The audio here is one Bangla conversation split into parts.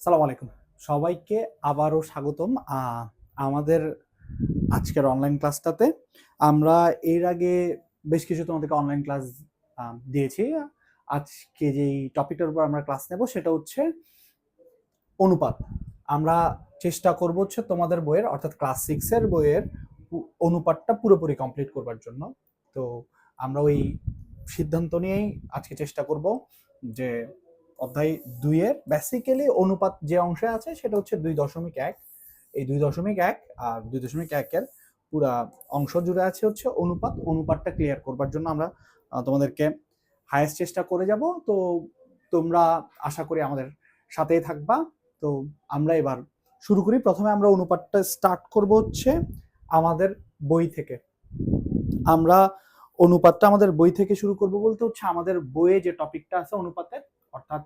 সালাম আলাইকুম সবাইকে আবারও স্বাগতম আমাদের আজকের অনলাইন ক্লাসটাতে। আমরা এর আগে বেশ কিছু তোমাদেরকে অনলাইন ক্লাস দিয়েছি। আজকে যেই টপিকটার উপর আমরা ক্লাস নেব সেটা হচ্ছে অনুপাত। আমরা চেষ্টা করব হচ্ছে তোমাদের বইয়ের অর্থাৎ ক্লাস 6 এর বইয়ের অনুপাতটা পুরোপুরি কমপ্লিট করবার জন্য। তো আমরা ওই সিদ্ধান্ত নিয়েই আজকে চেষ্টা করব যে অধ্যায় 2 এর বেসিক্যালি অনুপাত যে অংশে আছে সেটা হচ্ছে 2.1। এই 2.1 আর 2.1 এর পুরা অংশ জুড়ে আছে হচ্ছে অনুপাতটা ক্লিয়ার করবার জন্য আমরা তোমাদেরকে হায়েস্ট চেষ্টা করে যাব। তো তোমরা আশা করি আমাদের সাথেই থাকবা। তো আমরা এবার শুরু করি। প্রথমে আমরা অনুপাতটা স্টার্ট করব হচ্ছে আমাদের বই থেকে। আমরা অনুপাতটা আমাদের বই থেকে শুরু করব বলতে হচ্ছে আমাদের বইয়ে যে টপিকটা আছে অনুপাতের, অর্থাৎ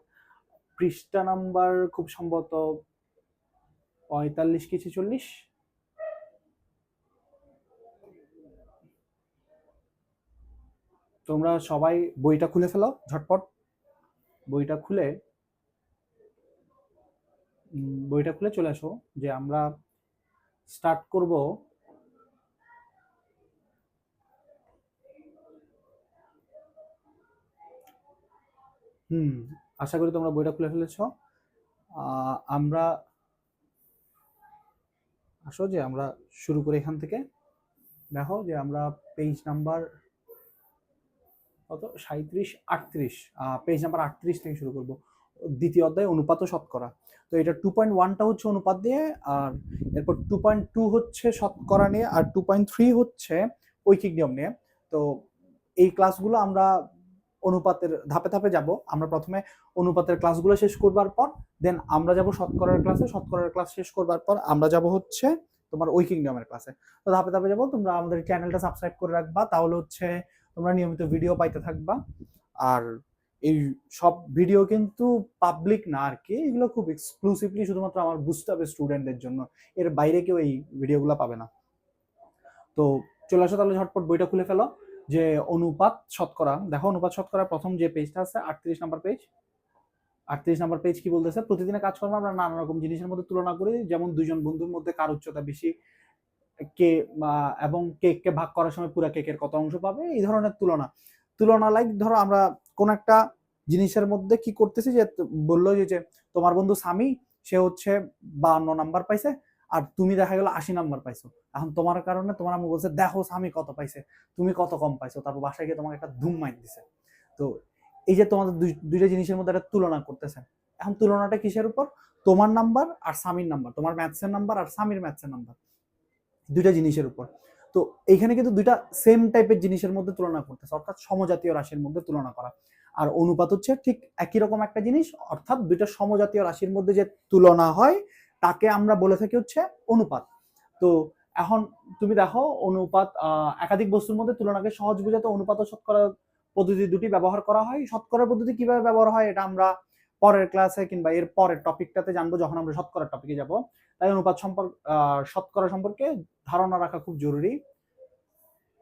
পৃষ্ঠা নাম্বার খুব সম্ভবত 45 কি 46। তোমরা সবাই বইটা খুলে ফেলো ঝটপট। বইটা খুলে চলে আসো যে আমরা স্টার্ট করব আশা করি তোমরা বইটা খুলে ফেলেছো। আমরা আসো যে আমরা শুরু করি এখান থেকে। দেখো যে আমরা পেজ নাম্বার কত 37 38, পেজ নাম্বার 38 থেকে শুরু করব। দ্বিতীয় অধ্যায় অনুপাত ও শতকরা। তো এটা 2.1টা হচ্ছে অনুপাত দিয়ে, আর এরপর 2.2 হচ্ছে শতকরা নিয়ে, আর 2.3 হচ্ছে ঐকিক নিয়ম নিয়ে। তো এই ক্লাসগুলো আমরা অনুপাতের ধাপে ধাপে যাব। আমরা প্রথমে অনুপাতের ক্লাসগুলো শেষ করবার পর দেন আমরা যাব শতকরার ক্লাসে। শতকরার ক্লাস শেষ করবার পর আমরা যাব হচ্ছে তোমার ঐকিক নিয়মের ক্লাসে। তো ধাপে ধাপে যাব। তোমরা আমাদের চ্যানেলটা সাবস্ক্রাইব করে রাখবা, তাহলে হচ্ছে তোমরা নিয়মিত ভিডিও পাইতে থাকবা। আর এই সব ভিডিও কিন্তু পাবলিক না আর কি, এগুলো খুব এক্সক্লুসিভলি শুধুমাত্র আমার বুঝতে হবে স্টুডেন্টদের জন্য। এর বাইরে কেউ এই ভিডিওগুলো পাবে না। তো চলে আসো তাহলে ঝটপট বইটা খুলে ফেলো যে অনুপাত শতকরা। দেখো অনুপাত শতকরা প্রথম যে পেজটা আছে 38 নাম্বার পেজ। 38 নাম্বার পেজ কি বলতেছে, প্রতিদিনের কাজকর্ম আমরা নানা রকম জিনিসের মধ্যে তুলনা করি, যেমন দুজন বন্ধুর মধ্যে কার উচ্চতা বেশি, কে এবং কেককে ভাগ করার সময় পুরো কেকের কত অংশ পাবে, এই ধরনের তুলনা। লাইক ধরো আমরা কোন একটা জিনিসের মধ্যে কি করতেছি, যে বললো যে তোমার বন্ধু সামি সে হচ্ছে 52 নাম্বার পাইছে, আর তুমি দেখা গেল 80 নাম্বার পাইছো। এখন তোমার কারণে তোমার আম্মু বলছে দেখো সামি কত পাইছে, তুমি কত কম পাইছো, তারপর বাসায় গিয়ে তোমাকে একটা ধুম মাইর দিছে। তো এই যে তোমাদের দুইটা জিনিসের মধ্যে একটা তুলনা করতেছে। এখন তুলনাটা কিসের উপর? তোমার নাম্বার আর সামির নাম্বার, তোমার ম্যাথসের নাম্বার আর সামির ম্যাথসের নাম্বার, দুইটা জিনিসের উপর। তো এইখানে কিন্তু দুইটা সেম টাইপের জিনিসের মধ্যে তুলনা করতেছে, অর্থাৎ সমজাতীয় রাশির মধ্যে তুলনা করা। আর অনুপাত হচ্ছে ঠিক একই রকম একটা জিনিস, অর্থাৎ দুইটা সমজাতীয় রাশির মধ্যে যে তুলনা হয় তাকে আমরা বলে থাকি হচ্ছে অনুপাত। তো এখন তুমি দেখো অনুপাত একাধিক বস্তুর মধ্যে তুলনাকে সহজ বোঝাতে অনুপাত ও শতকরা পদ্ধতি দুটি ব্যবহার করা হয়। শতকরা পদ্ধতি কিভাবে ব্যবহার হয় এটা আমরা পরের ক্লাসে কিংবা এর পরের টপিকটাতে জানবো, যখন আমরা শতকরার টপিকে যাব। তাই অনুপাত সম্পর্ক শতকরা সম্পর্কে ধারণা রাখা খুব জরুরি।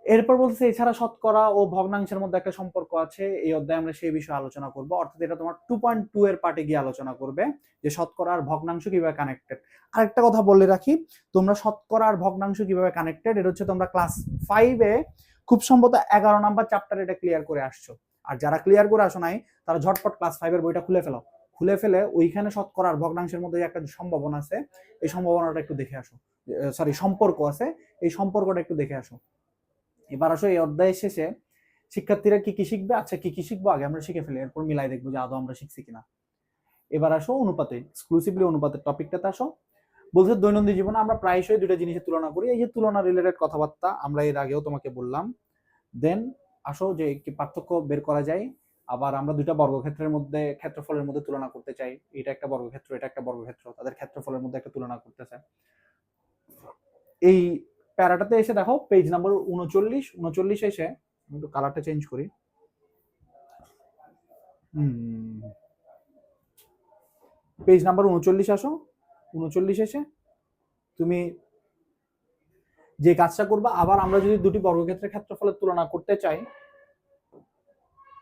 এরপর বলছে এছাড়া শতকরা ও ভগ্নাংশের মধ্যে একটা সম্পর্ক আছে, এই অধ্যায়ে আমরা সেই বিষয়ে আলোচনা করব। অর্থাৎ এটা তোমার 2.2 এর পার্টে গিয়ে আলোচনা করবে যে শতকরা আর ভগ্নাংশ কিভাবে কানেক্টেড। আরেকটা কথা বলে রাখি, তোমরা শতকরা আর ভগ্নাংশ কিভাবে কানেক্টেড এটা হচ্ছে তোমরা ক্লাস 5-এ খুব সম্ভবত 11 নাম্বার চ্যাপ্টার এটা ক্লিয়ার করে আসছো। আর যারা ক্লিয়ার করে আসো নাই তারা ঝটপট ক্লাস 5-এর বইটা খুলে ফেলো। খুলে ফেলে ওইখানে শতকরা আর ভগ্নাংশের মধ্যে একটা সম্ভাবনা আছে, এই সম্ভাবনাটা একটু দেখে আসো। সরি, সম্পর্ক আছে, এই সম্পর্কটা একটু দেখে আসো। এবার আসো এই অধ্যায়ের শেষে শিক্ষার্থীরা কি কি শিখবে। আচ্ছা, কি কি শিখবো আগে আমরা শিখে ফেলি, এরপর মিলাই দেখবো যে আদৌ আমরা শিখছি কিনা। এবার আসো অনুপাতে, এক্সক্লুসিভলি অনুপাতের টপিকটাতে আসো। বলছে দৈনন্দিন জীবনে আমরা প্রায়শই দুটো জিনিসের তুলনা করি। এই যে তুলনা রিলেটেড কথাবার্তা আমরা এর আগেও তোমাকে বললাম। দেন আসো যে কি পার্থক্য বের করা যায়। আবার আমরা দুটা বর্গক্ষেত্রের মধ্যে ক্ষেত্রফলের মধ্যে তুলনা করতে চাই, এটা একটা বর্গক্ষেত্র এটা একটা বর্গক্ষেত্র, তাদের ক্ষেত্রফলের মধ্যে একটা তুলনা করতেছে। এই প্যারাটাতে এসে দেখো পেজ নাম্বার 39 এসে আমি একটু কালারটা চেঞ্জ করি। পেজ নাম্বার 39 আসো। 39 এসে তুমি যে কাজটা করবা, আবার আমরা যদি দুটি বর্গক্ষেত্রের ক্ষেত্রফলের তুলনা করতে চাই,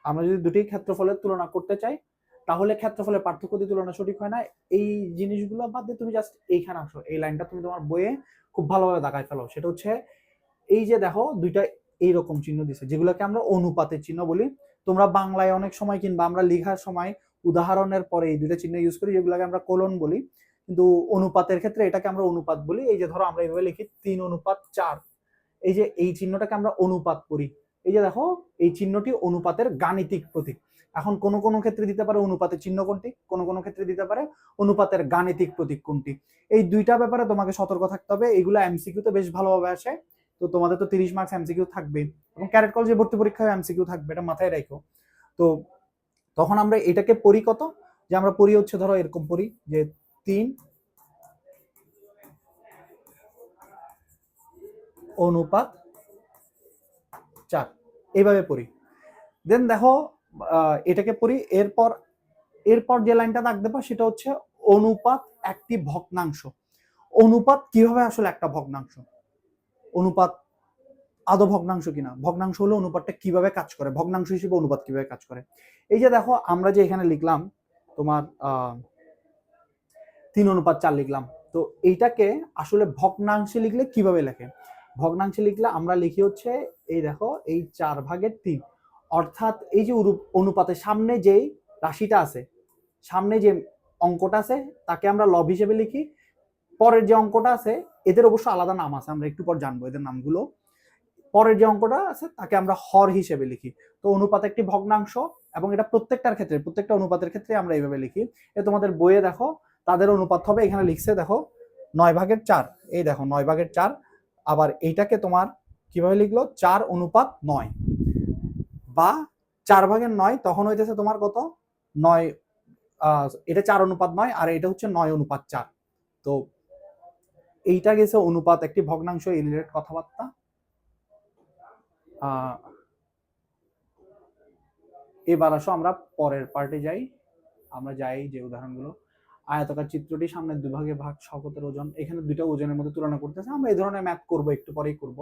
আমরা যদি দুটি ক্ষেত্রফলের তুলনা করতে চাই তাহলে ক্ষেত্রফলের পার্থক্য দিয়ে তুলনা সঠিক হয় না। এই জিনিসগুলো বাদ দিয়ে তুমি জাস্ট এইখানে আসো, এই লাইনটা তুমি তোমার বইয়ে খুব ভালোভাবে দাগায় ফেলো। সেটা হচ্ছে এই যে দেখো দুইটা এইরকম চিহ্ন দিছে, যেগুলোকে আমরা অনুপাতের চিহ্ন বলি। তোমরা বাংলায় অনেক সময় কিংবা আমরা লেখার সময় উদাহরণের পরে এই দুইটা চিহ্ন ইউজ করি, যেগুলোকে আমরা কোলন বলি, কিন্তু অনুপাতের ক্ষেত্রে এটাকে আমরা অনুপাত বলি। এই যে ধরো আমরা এইভাবে লিখি 3:4, এই যে এই চিহ্নটাকে আমরা অনুপাত করি। এই যে দেখো এই চিহ্নটি অনুপাতের গাণিতিক প্রতীক। এখন কোন কোন ক্ষেত্রে দিতে পারে অনুপাতের চিহ্ন কোনটি, কোন কোন ক্ষেত্রে দিতে পারে অনুপাতের গাণিতিক প্রতীক কোনটি। এই দুইটা ব্যাপারে তোমাকে সতর্ক থাকতে হবে। এগুলো এমসিকিউতে বেশ ভালোভাবে আসে। তো তোমাদের তো 30 মার্কস এমসিকিউ থাকবে, এবং ক্যাডেট কলেজে ভর্তি পরীক্ষায় এমসিকিউ থাকবে, এটা মাথায় রাখো। তো তখন আমরা এটাকে পড়ি কত, যে আমরা পড়ি হচ্ছে ধরো এরকম পড়ি যে 3:4 এইভাবে পড়ি। দেন দেখো এটাকে পড়ি। এরপর যে লাইনটা দাগ দেবো সেটা হচ্ছে অনুপাত একটি ভগ্নাংশ। অনুপাত কিভাবে আসলে একটা ভগ্নাংশ, অনুপাত আদৌ ভগ্নাংশ কিনা, ভগ্নাংশ হলে অনুপাতটা কিভাবে কাজ করে, ভগ্নাংশ হিসেবে অনুপাত কিভাবে কাজ করে। এই যে দেখো আমরা যে এখানে লিখলাম তোমার 3:4 লিখলাম, তো এইটাকে আসলে ভগ্নাংশে লিখলে কিভাবে লেখে, ভগ্নাংশে লিখলে আমরা লিখি হচ্ছে এই দেখো এই 4/3, অর্থাৎ এই যে অনুপাতের সামনে যেই রাশিটা আছে, সামনে যে অঙ্কটা আছে তাকে আমরা লব হিসেবে লিখি। পরের যে অঙ্কটা আছে এদের অবশ্য আলাদা নাম আছে, আমরা একটু পর জানবো এদের নামগুলো। পরের যে অঙ্কটা আছে তাকে আমরা হর হিসেবে লিখি। তো অনুপাত একটি ভগ্নাংশ, এবং এটা প্রত্যেকটার ক্ষেত্রে, প্রত্যেকটা অনুপাতের ক্ষেত্রে আমরা এইভাবে লিখি। এ তোমাদের বইয়ে দেখো তাদের অনুপাত হবে, এখানে লিখছে দেখো 9/4, এই দেখো 9/4। আবার এইটাকে তোমার কিভাবে লিখলো 4:9 বা 4/9, তখন হইতেছে তোমার কত 9, এটা 4:9 আর এটা হচ্ছে 9:4। তো এইটা গেছে অনুপাত একটি ভগ্নাংশ, এই রিলেটেড কথাবার্তা। এবার আসো আমরা পরের পার্টে যাই। আমরা যাই যে উদাহরণগুলো, আয়তাকার চিত্রটি সামনের দুভাগে ভাগ শকতের ওজন, এখানে দুইটা ওজনের মধ্যে তুলনা করতেছে। আমরা এই ধরনের ম্যাথ করব, একটু পরেই করব।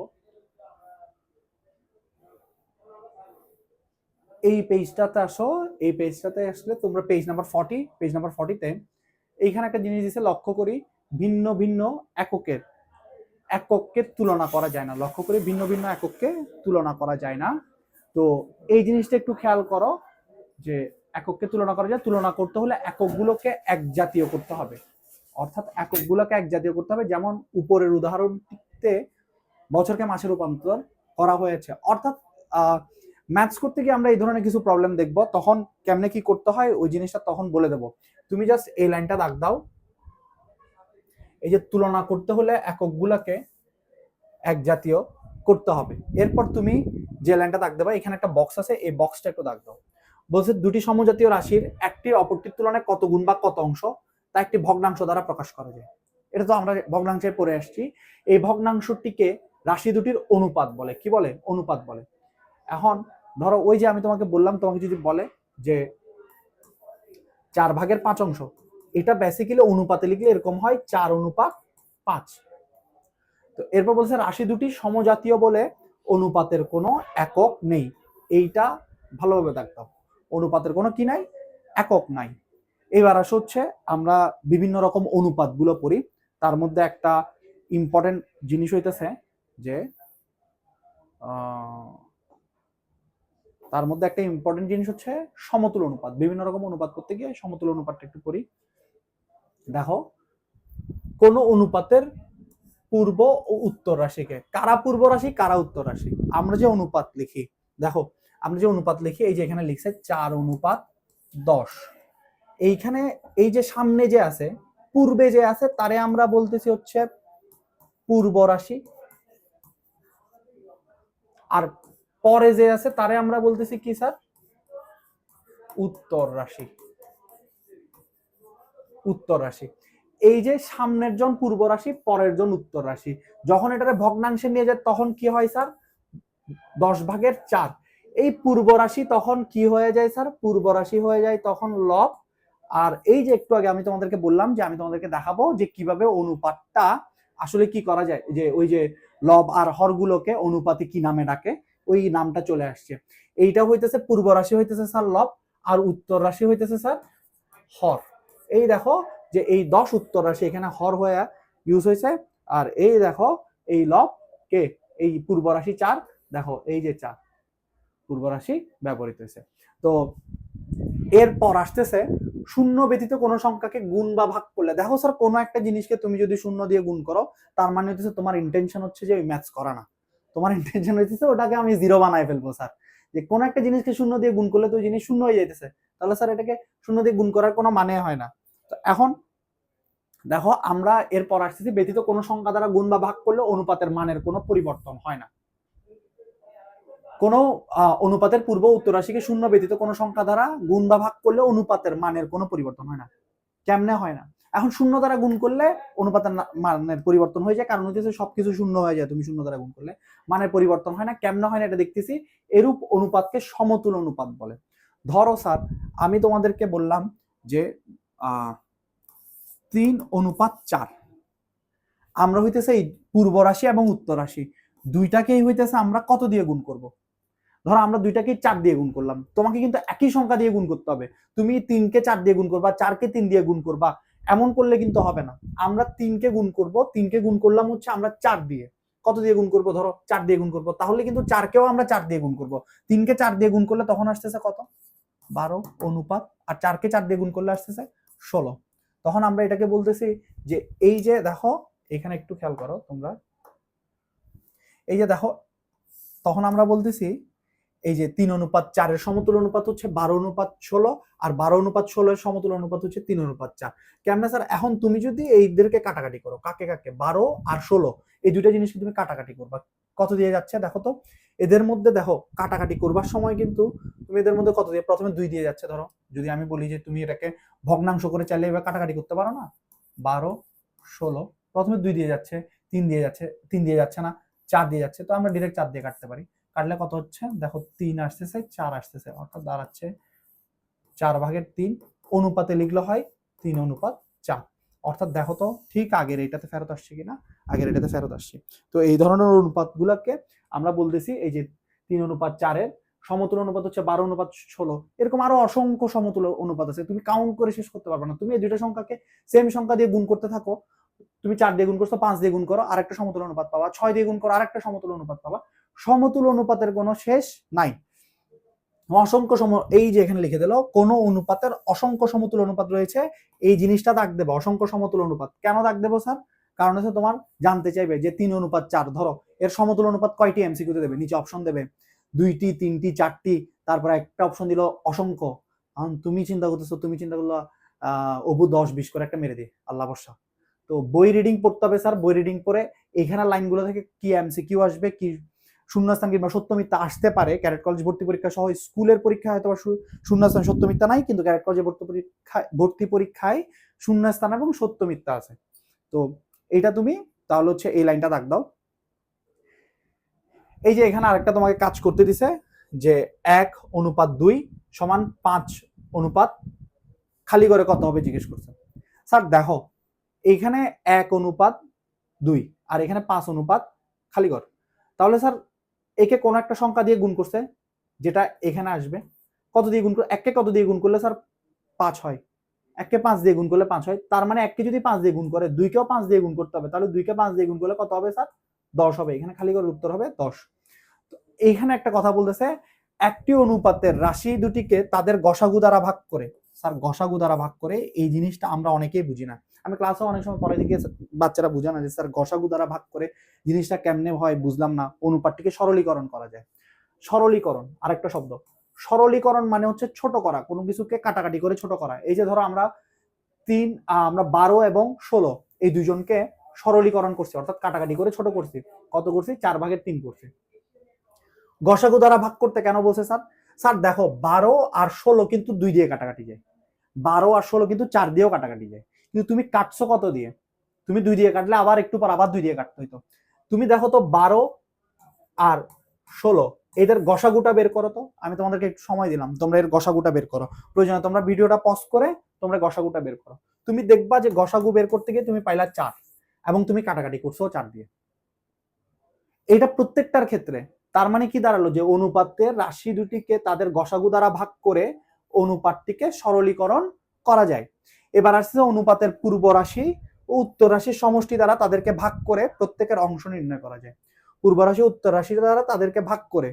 এই পেজটাতে আসো, এই পেজটাতে আসলে তোমরা পেজ নাম্বার 40, পেজ নাম্বার 40তে এইখানে একটা জিনিস দিছে, লক্ষ্য করি ভিন্ন ভিন্ন এককে তুলনা করা যায় না। লক্ষ্য করি ভিন্ন ভিন্ন এককে তুলনা করা যায় না। তো এই জিনিসটা একটু খেয়াল করো যে এককে তুলনা করা যায়, তুলনা করতে হলে এককগুলোকে এক জাতীয় করতে হবে, অর্থাৎ এককগুলোকে এক জাতীয় করতে হবে। যেমন উপরের উদাহরণটিতে বছরকে মাসে রূপান্তর করা হয়েছে, অর্থাৎ ম্যাথস করতে গিয়ে আমরা এই ধরনের কিছু প্রবলেম দেখব, তখন কেমনে কি করতে হয় ওই জিনিসটা তখন বলে দেব। তুমি জাস্ট এই লাইনটা দাগ দাও, এই যে তুলনা করতে হলে এককগুলোকে এক জাতীয় করতে হবে। এরপর তুমি যে লাইনটা দাগ দেবা, এখানে একটা বক্স আছে, এই বক্সটা একটু দাগ দাও। বলছে দুটি সমজাতীয় রাশির একটির অপরটির তুলনায় কত গুণ বা কত অংশ তা একটি ভগ্নাংশ দ্বারা প্রকাশ করা যায়। এটা তো আমরা ভগ্নাংশে পড়ে আসছি। এই ভগ্নাংশটিকে রাশি দুটির অনুপাত বলে। কি বলে? অনুপাত বলে। এখন ধরো ওই যে আমি তোমাকে বললাম, তোমাকে যদি বলে যে 4/5 এটা বেসিক্যালি অনুপাতে লিখলে এরকম হয় 4:5। তো এরপর বলছে রাশি দুটি সমজাতীয় বলে অনুপাতের কোনো একক নেই। এইটা ভালোভাবে দেখতাম, অনুপাতের কোনো কি নাই, একক নাই। এবার আসে হচ্ছে আমরা বিভিন্ন রকম অনুপাত গুলো পড়ি, তার মধ্যে একটা ইম্পর্টেন্ট জিনিস হইতেছে যে তার মধ্যে একটা ইম্পর্টেন্ট জিনিস হচ্ছে সমতুল অনুপাত। বিভিন্ন রকম অনুপাত করতে গিয়ে সমতুল অনুপাতটা একটু পড়ি। দেখো কোন অনুপাতের পূর্ব ও উত্তর রাশিকে, কারা পূর্ব রাশি কারা উত্তর রাশি, আমরা যে অনুপাত লিখি, দেখো আমরা যে অনুপাত লিখি, এই যে এখানে লিখছে 4:10, এইখানে এই যে সামনে যে আছে, পূর্বে যে আছে, তারে আমরা বলতেছি হচ্ছে পূর্ব রাশি, আর পরে যে আছে তারে আমরা বলতেছি কি স্যার, উত্তর রাশি। উত্তর রাশি। এই যে সামনের জন পূর্ব রাশি, পরের জন উত্তর রাশি, যখন এটারে ভগ্নাংশে নিয়ে যায় তখন কি হয় স্যার, 10/4। এই পূর্ব রাশি তখন কি হয়ে যায় স্যার, পূর্ব রাশি হয়ে যায় তখন লব। আর এই যে একটু আগে আমি তোমাদেরকে বললাম যে আমি তোমাদেরকে দেখাবো যে কিভাবে অনুপাতটা আসলে কি করা যায়, যে ওই যে লব আর হরগুলোকে অনুপাতে কি নামে ডাকে, ওই নামটা চলে আসছে। এইটা হইতেছে পূর্ব রাশি হইতেছে স্যার লব, আর উত্তর রাশি হইতেছে স্যার হর। এই দেখো যে এই 10 উত্তর রাশি এখানে হর হয়ে ইউজ হয়েছে, আর এই দেখো এই লব কে এই পূর্ব রাশি 4, দেখো এই যে 4 পূর্ব রাশি ব্যবহৃত হয়েছে। তো এরপর আসতেছে শূন্য ব্যতীত কোনো সংখ্যাকে গুণ বা ভাগ করলে। দেখো স্যার কোনো একটা জিনিসকে তুমি যদি শূন্য দিয়ে গুণ করো, তার মানে হচ্ছে তোমার ইন্টেনশন হচ্ছে যে ওই ম্যাথস করা না, তোমার ইন্টেনশন হচ্ছে ওটাকে আমি জিরো বানায় ফেলবো স্যার। যে কোনো একটা জিনিসকে শূন্য দিয়ে গুণ করলে তো ওই জিনিস শূন্য হয়ে যাইতেছে, তাহলে স্যার এটাকে শূন্য দিয়ে গুণ করার কোনো মানে হয় না। তো এখন দেখো আমরা এরপর আসতেছি ব্যতীত কোনো সংখ্যা দ্বারা গুণ বা ভাগ করলে অনুপাতের মানের কোনো পরিবর্তন হয় না। কোনো অনুপাতের পূর্ব উত্তর রাশিকে শূন্য ব্যতীত কোনো সংখ্যা দ্বারা গুণ বা ভাগ করলে অনুপাতের মানের কোনো পরিবর্তন হয় না। কেমনে হয় না? এখন শূন্য দ্বারা গুণ করলে অনুপাতের মানের পরিবর্তন হয়ে যায়, কারণ হচ্ছে সবকিছু শূন্য হয়ে যায়, তুমি শূন্য দ্বারা গুণ করলে মানের পরিবর্তন হয় না। কেমনে হয় না এটা দেখতেছি। এরূপ অনুপাতকে সমতুল অনুপাত বলে। ধরো স্যার আমি তোমাদেরকে বললাম যে 3:4, আমরা হইতেছে এই পূর্ব রাশি এবং উত্তর রাশি দুইটাকেই হইতেছে আমরা কত দিয়ে গুণ করব। ধরো আমরা দুইটাকে 4 দিয়ে গুণ করলাম, তোমাকে কিন্তু একই সংখ্যা দিয়ে গুণ করতে হবে। তুমি 3কে 4 দিয়ে গুণ করবা, 4কে 3 দিয়ে গুণ করবা, এমন করলে কিন্তু হবে না। আমরা 3কে গুণ করব, 3কে গুণ করলাম হচ্ছে আমরা 4 দিয়ে। কত দিয়ে গুণ করব? ধরো 4 দিয়ে গুণ করব, তাহলে কিন্তু 4কেও আমরা 4 দিয়ে গুণ করব। 3কে 4 দিয়ে গুণ করলে তখন আসতেছে কত? 12 অনুপাত, আর 4কে 4 দিয়ে গুণ করলে আসতেছে 16। তখন আমরা এটাকে বলতেছি যে এই যে দেখো এখানে একটু খেয়াল করো তোমরা, এই যে দেখো তখন আমরা বলতেছি এই যে 3:4 এর সমতুল অনুপাত হচ্ছে 12:16, আর 12:16 এর সমতুল অনুপাত হচ্ছে 3:4। কেমনে স্যার? এখন তুমি যদি এইদেরকে কাটাকাটি করো, কাকে কাকে, 12 আর 16, এই দুইটা জিনিসকে তুমি কাটাকাটি করবা, কত দিয়ে যাচ্ছে দেখো তো। এদের মধ্যে দেখো কাটাকাটি করবার সময় কিন্তু তুমি এদের মধ্যে কত দিয়ে, প্রথমে 2 দিয়ে যাচ্ছে। ধরো যদি আমি বলি যে তুমি এটাকে ভগ্নাংশ করে চাইলে এবার কাটাকাটি করতে পারো না, 12 16 প্রথমে 2 দিয়ে যাচ্ছে, 3 দিয়ে যাচ্ছে, 3 দিয়ে যাচ্ছে না, 4 দিয়ে যাচ্ছে, তো আমরা ডিরেক্ট 4 দিয়ে কাটতে পারি। কাটলে কত হচ্ছে দেখো, 3 আসতেছে, 4 আসতেছে, অর্থাৎ দাঁড়াচ্ছে 4/3। অনুপাতে লিখলে হয় 3:4। অর্থাৎ দেখো তো ঠিক আগের এটাতে ফেরত আসছে কিনা, আগের এটাতে ফেরত আসছে। তো এই ধরনের অনুপাতগুলোকে আমরা বলতেছি এই যে 3:4 সমতুল অনুপাত হচ্ছে 12:16। এরকম আরো অসংখ্য সমতুল অনুপাত আছে, তুমি কাউন্ট করে শেষ করতে পারবে না। তুমি এই দুইটা সংখ্যাকে সেম সংখ্যা দিয়ে গুণ করতে থাকো, তুমি 4 দিয়ে গুণ করছো, 5 দিয়ে গুণ করো আরেকটা সমতুল অনুপাত পাবা, 6 দিয়ে গুণ করো আরেকটা সমতুল অনুপাত পাবা। সমতুল অনুপাতের কোনো শেষ নাই। অসংখ্য এই যে এখানে লিখে দিল কোন অনুপাতের অসংখ্য সমতুল অনুপাত রয়েছে, এই জিনিসটা দাগ দেবো অসংখ্য সমতুল অনুপাত। কেন দাগ দেবো স্যার? কারণ হচ্ছে তোমার জানতে চাইবে যে 3:4, ধরো এর সমতুল অনুপাত কয়টি এমসিকিউতে দেবে, নিচে অপশন দেবে 2টি 3টি 4টি, তারপর একটা অপশন দিল অসংখ্য। তুমি চিন্তা করতেছো, তুমি চিন্তা করলো অবু 10-20 করে একটা মেরে দিই, আল্লাহ বর্ষা। তো বই রিডিং পড়তে হবে স্যার, বই রিডিং করে এখানে লাইনগুলো থেকে কি এমসিকিউ আসবে, কি শূন্যস্থান কিংবা সত্য মিথ্যা আসতে পারে। ক্যাডেট কলেজ ভর্তি পরীক্ষা সহ স্কুলের পরীক্ষা হয়তো শূন্যস্থান সত্য মিথ্যা নাই, কিন্তু ক্যাডেট কলেজে ভর্তি পরীক্ষায় শূন্যস্থান এবং সত্য মিথ্যা আছে। তো এটা তুমি তাহলে হচ্ছে এই লাইনটা দাগ দাও। এই যে এখানে আরেকটা তোমাকে কাজ করতে দিছে যে 1:2 সমান 5 খালি করে কত হবে জিজ্ঞেস করছে। স্যার দেখো এইখানে 1:2 আর এখানে 5 খালি ঘর, তাহলে স্যার একে কোন একটা সংখ্যা দিয়ে গুণ করছে যেটা এখানে আসবে। কত দিয়ে গুণ করে? 1কে কত দিয়ে গুণ করলে স্যার 5 হয়, 1কে 5 দিয়ে গুণ করলে 5 হয়। তার মানে 1কে যদি 5 দিয়ে গুণ করে 2কেও 5 দিয়ে গুণ করতে হবে, তাহলে 2কে 5 দিয়ে গুণ করলে কত হবে স্যার? 10 হবে। এখানে খালি করে উত্তর হবে 10। তো এইখানে একটা কথা বলতেছে, একটি অনুপাতের রাশি দুটিকে তাদের গসাগু দ্বারা ভাগ করে। স্যার গসাগু দ্বারা ভাগ করে এই জিনিসটা আমরা অনেকেই বুঝি না। আমি ক্লাসে অনেক সময় পড়াই দিকে বাচ্চারা বুঝে না যে স্যার গসাগু দ্বারা ভাগ করে জিনিসটা কেমনে হয়, বুঝলাম না। অনুপাতটিকে সরলীকরণ করা যায়। সরলীকরণ আরেকটা শব্দ। সরলীকরণ মানে হচ্ছে ছোট করা, কোনো কিছুকে কাটাকাটি করে ছোট করা। এই যে ধরো আমরা 12 এবং 16 এই দুইজনকে সরলীকরণ করছি, অর্থাৎ কাটাকাটি করে ছোট করছি। কত করছি? 4/3 করছি। গসাগু দ্বারা ভাগ করতে কেন বলছে স্যার? স্যার দেখো 12 আর 16 কিন্তু 2 দিয়ে কাটাকাটি যায়, 12 আর 16 কিন্তু 4 দিয়েও কাটাকাটি যায়, কিন্তু তুমি কাটছো কত দিয়ে? তুমি 2 দিয়ে কাটলে আবার একটু পর আবার 2 দিয়ে কাটতে হইতো। তুমি দেখো তো 12 আর 16 এদের গসাগুটা বের করো তো। আমি তোমাদেরকে একটু সময় দিলাম, তোমরা এর গসাগুটা বের করো। প্রয়োজনে তোমরা ভিডিওটা পজ করে তোমরা গসাগুটা বের করো। তুমি দেখবা যে গসাগু বের করতে গিয়ে তুমি পাইলা 4 এবং তুমি কাটাকাটি করছো 4 দিয়ে। এটা প্রত্যেকটার ক্ষেত্রে। তার মানে কি দাঁড়ালো? যে অনুপাতের রাশি দুটিকে তাদের গসাগু দ্বারা ভাগ করে অনুপাতটিকে সরলীকরণ করা যায়। এবার আসছে অনুপাতের পূর্ব রাশি ও উত্তর রাশির সমষ্টি দ্বারা তাদেরকে ভাগ করে প্রত্যেকের অংশ নির্ণয় করা যায়। পূর্ব রাশি উত্তর রাশি দ্বারা তাদেরকে ভাগ করে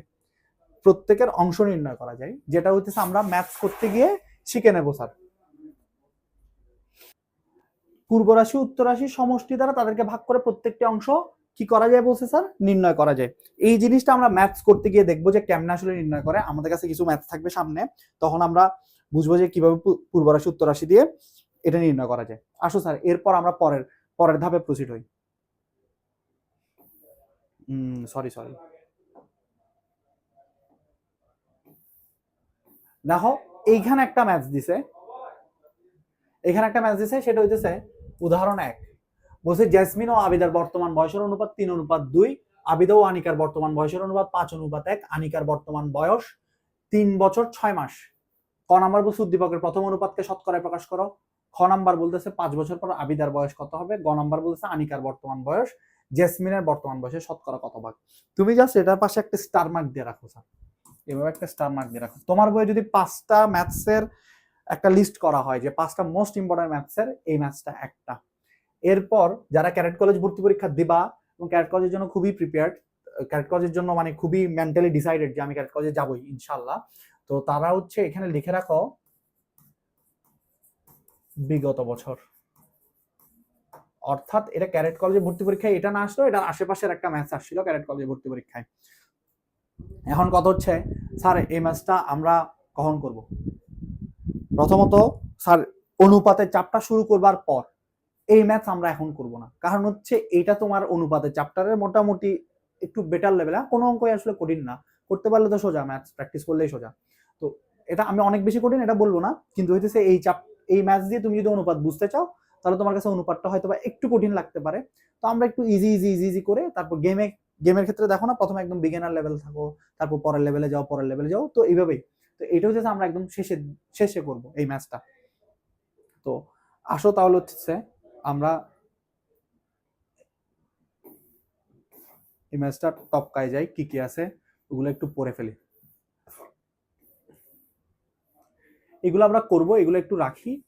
প্রত্যেকের অংশ নির্ণয় করা যায়, যেটা হচ্ছে আমরা ম্যাথস করতে গিয়ে শিখে নেব স্যার। পূর্ব রাশি উত্তর রাশির সমষ্টি দ্বারা তাদেরকে ভাগ করে প্রত্যেকটি অংশ কি করা যায় বলছে স্যার, নির্ণয় করা যায়। এই জিনিসটা আমরা ম্যাথস করতে গিয়ে দেখবো যে কেমনে আসলে নির্ণয় করে। আমাদের কাছে কিছু ম্যাথস থাকবে সামনে, তখন আমরা বুঝবো যে কিভাবে পূর্ব রাশি উত্তর রাশি দিয়ে এটা নির্ণয় করা যায়। আসো স্যার, এরপর আমরা পরের ধাপে প্রসিড হই। সরি দেখো, এইখানে একটা ম্যাথস দিছে, সেটা হইতেছে উদাহরণ 1। বলছে জেসমিন ও আবিদার বর্তমান বয়সের অনুপাত 3:2, আবিদা ও আনিকার বর্তমান বয়সের অনুপাত 5:1, আনিকার বর্তমান বয়স 3 বছর 6 মাস। ক নাম্বার বলছে উদ্দীপকের প্রথম অনুপাতকে শতকরায় প্রকাশ করো। খ নাম্বার বলতেছে 5 বছর পর আবিদার বয়স কত হবে। গ নাম্বার বলতেছে আনিকার বর্তমান বয়স জেসমিনের বর্তমান বয়সের শতকরা কত ভাগ। তুমি জাস্ট এটার পাশে একটা স্টার মার্ক দিয়ে রাখো স্যার, এভাবে একটা স্টার মার্ক দিয়ে রাখো। তোমার বইয়ে যদি 5টা ম্যাথসের একটা লিস্ট করা হয় যে 5টা মোস্ট ইম্পর্টেন্ট ম্যাথসের, এই ম্যাথসটা একটা। এরপর যারা ক্যাডেট কলেজ ভর্তি পরীক্ষা দিবা এবং ক্যাডেট কলেজের জন্য খুবই প্রিপেয়ার্ড, ক্যাডেট কলেজের জন্য মানে খুবই মেন্টালি ডিসাইডেড যে আমি ক্যাডেট কলেজে যাবই ইনশাআল্লাহ, তো তারা হচ্ছে এখানে লিখে রাখো বিগত বছর। অর্থাৎ এটা ক্যাডেট কলেজে ভর্তি পরীক্ষায় এটা না আসলো, এটার আশেপাশের একটা ম্যাথস আসছিল ক্যাডেট কলেজে ভর্তি পরীক্ষায়। এখন কথা হচ্ছে স্যার এই ম্যাথসটা আমরা কখন করব? প্রথমত স্যার অনুপাতের চাপটা শুরু করবার পর এই ম্যাথস আমরা এখন করব না, কারণ হচ্ছে এটা তোমার অনুপাতের চ্যাপ্টারের মোটামুটি একটু বেটার লেভেল। কোনো অঙ্কই আসলে কঠিন না, করতে পারলে তো সোজা, ম্যাথস প্র্যাকটিস করলেই সোজা। তো এটা আমি অনেক বেশি কঠিন এটা বলবো না, কিন্তু হইতেছে এই ম্যাথস দিয়ে তুমি যদি অনুপাত বুঝতে চাও তাহলে তোমার কাছে অনুপাতটা হয়তো বা একটু কঠিন লাগতে পারে। তো আমরা একটু ইজি করে তারপর গেমের ক্ষেত্রে দেখো না, প্রথমে একদম বিগিনার লেভেল থাকো, তারপর পরের লেভেলে যাও, তো এইভাবেই। তো এটা হচ্ছে আমরা একদম শেষে করব এই ম্যাথসটা। তো আসো তাহলে হচ্ছে আমরা এই ম্যাথসটা টপকায় যাই, কি আছে ওগুলো একটু পড়ে ফেলি। এগুলো আমরা করব, এগুলো একটু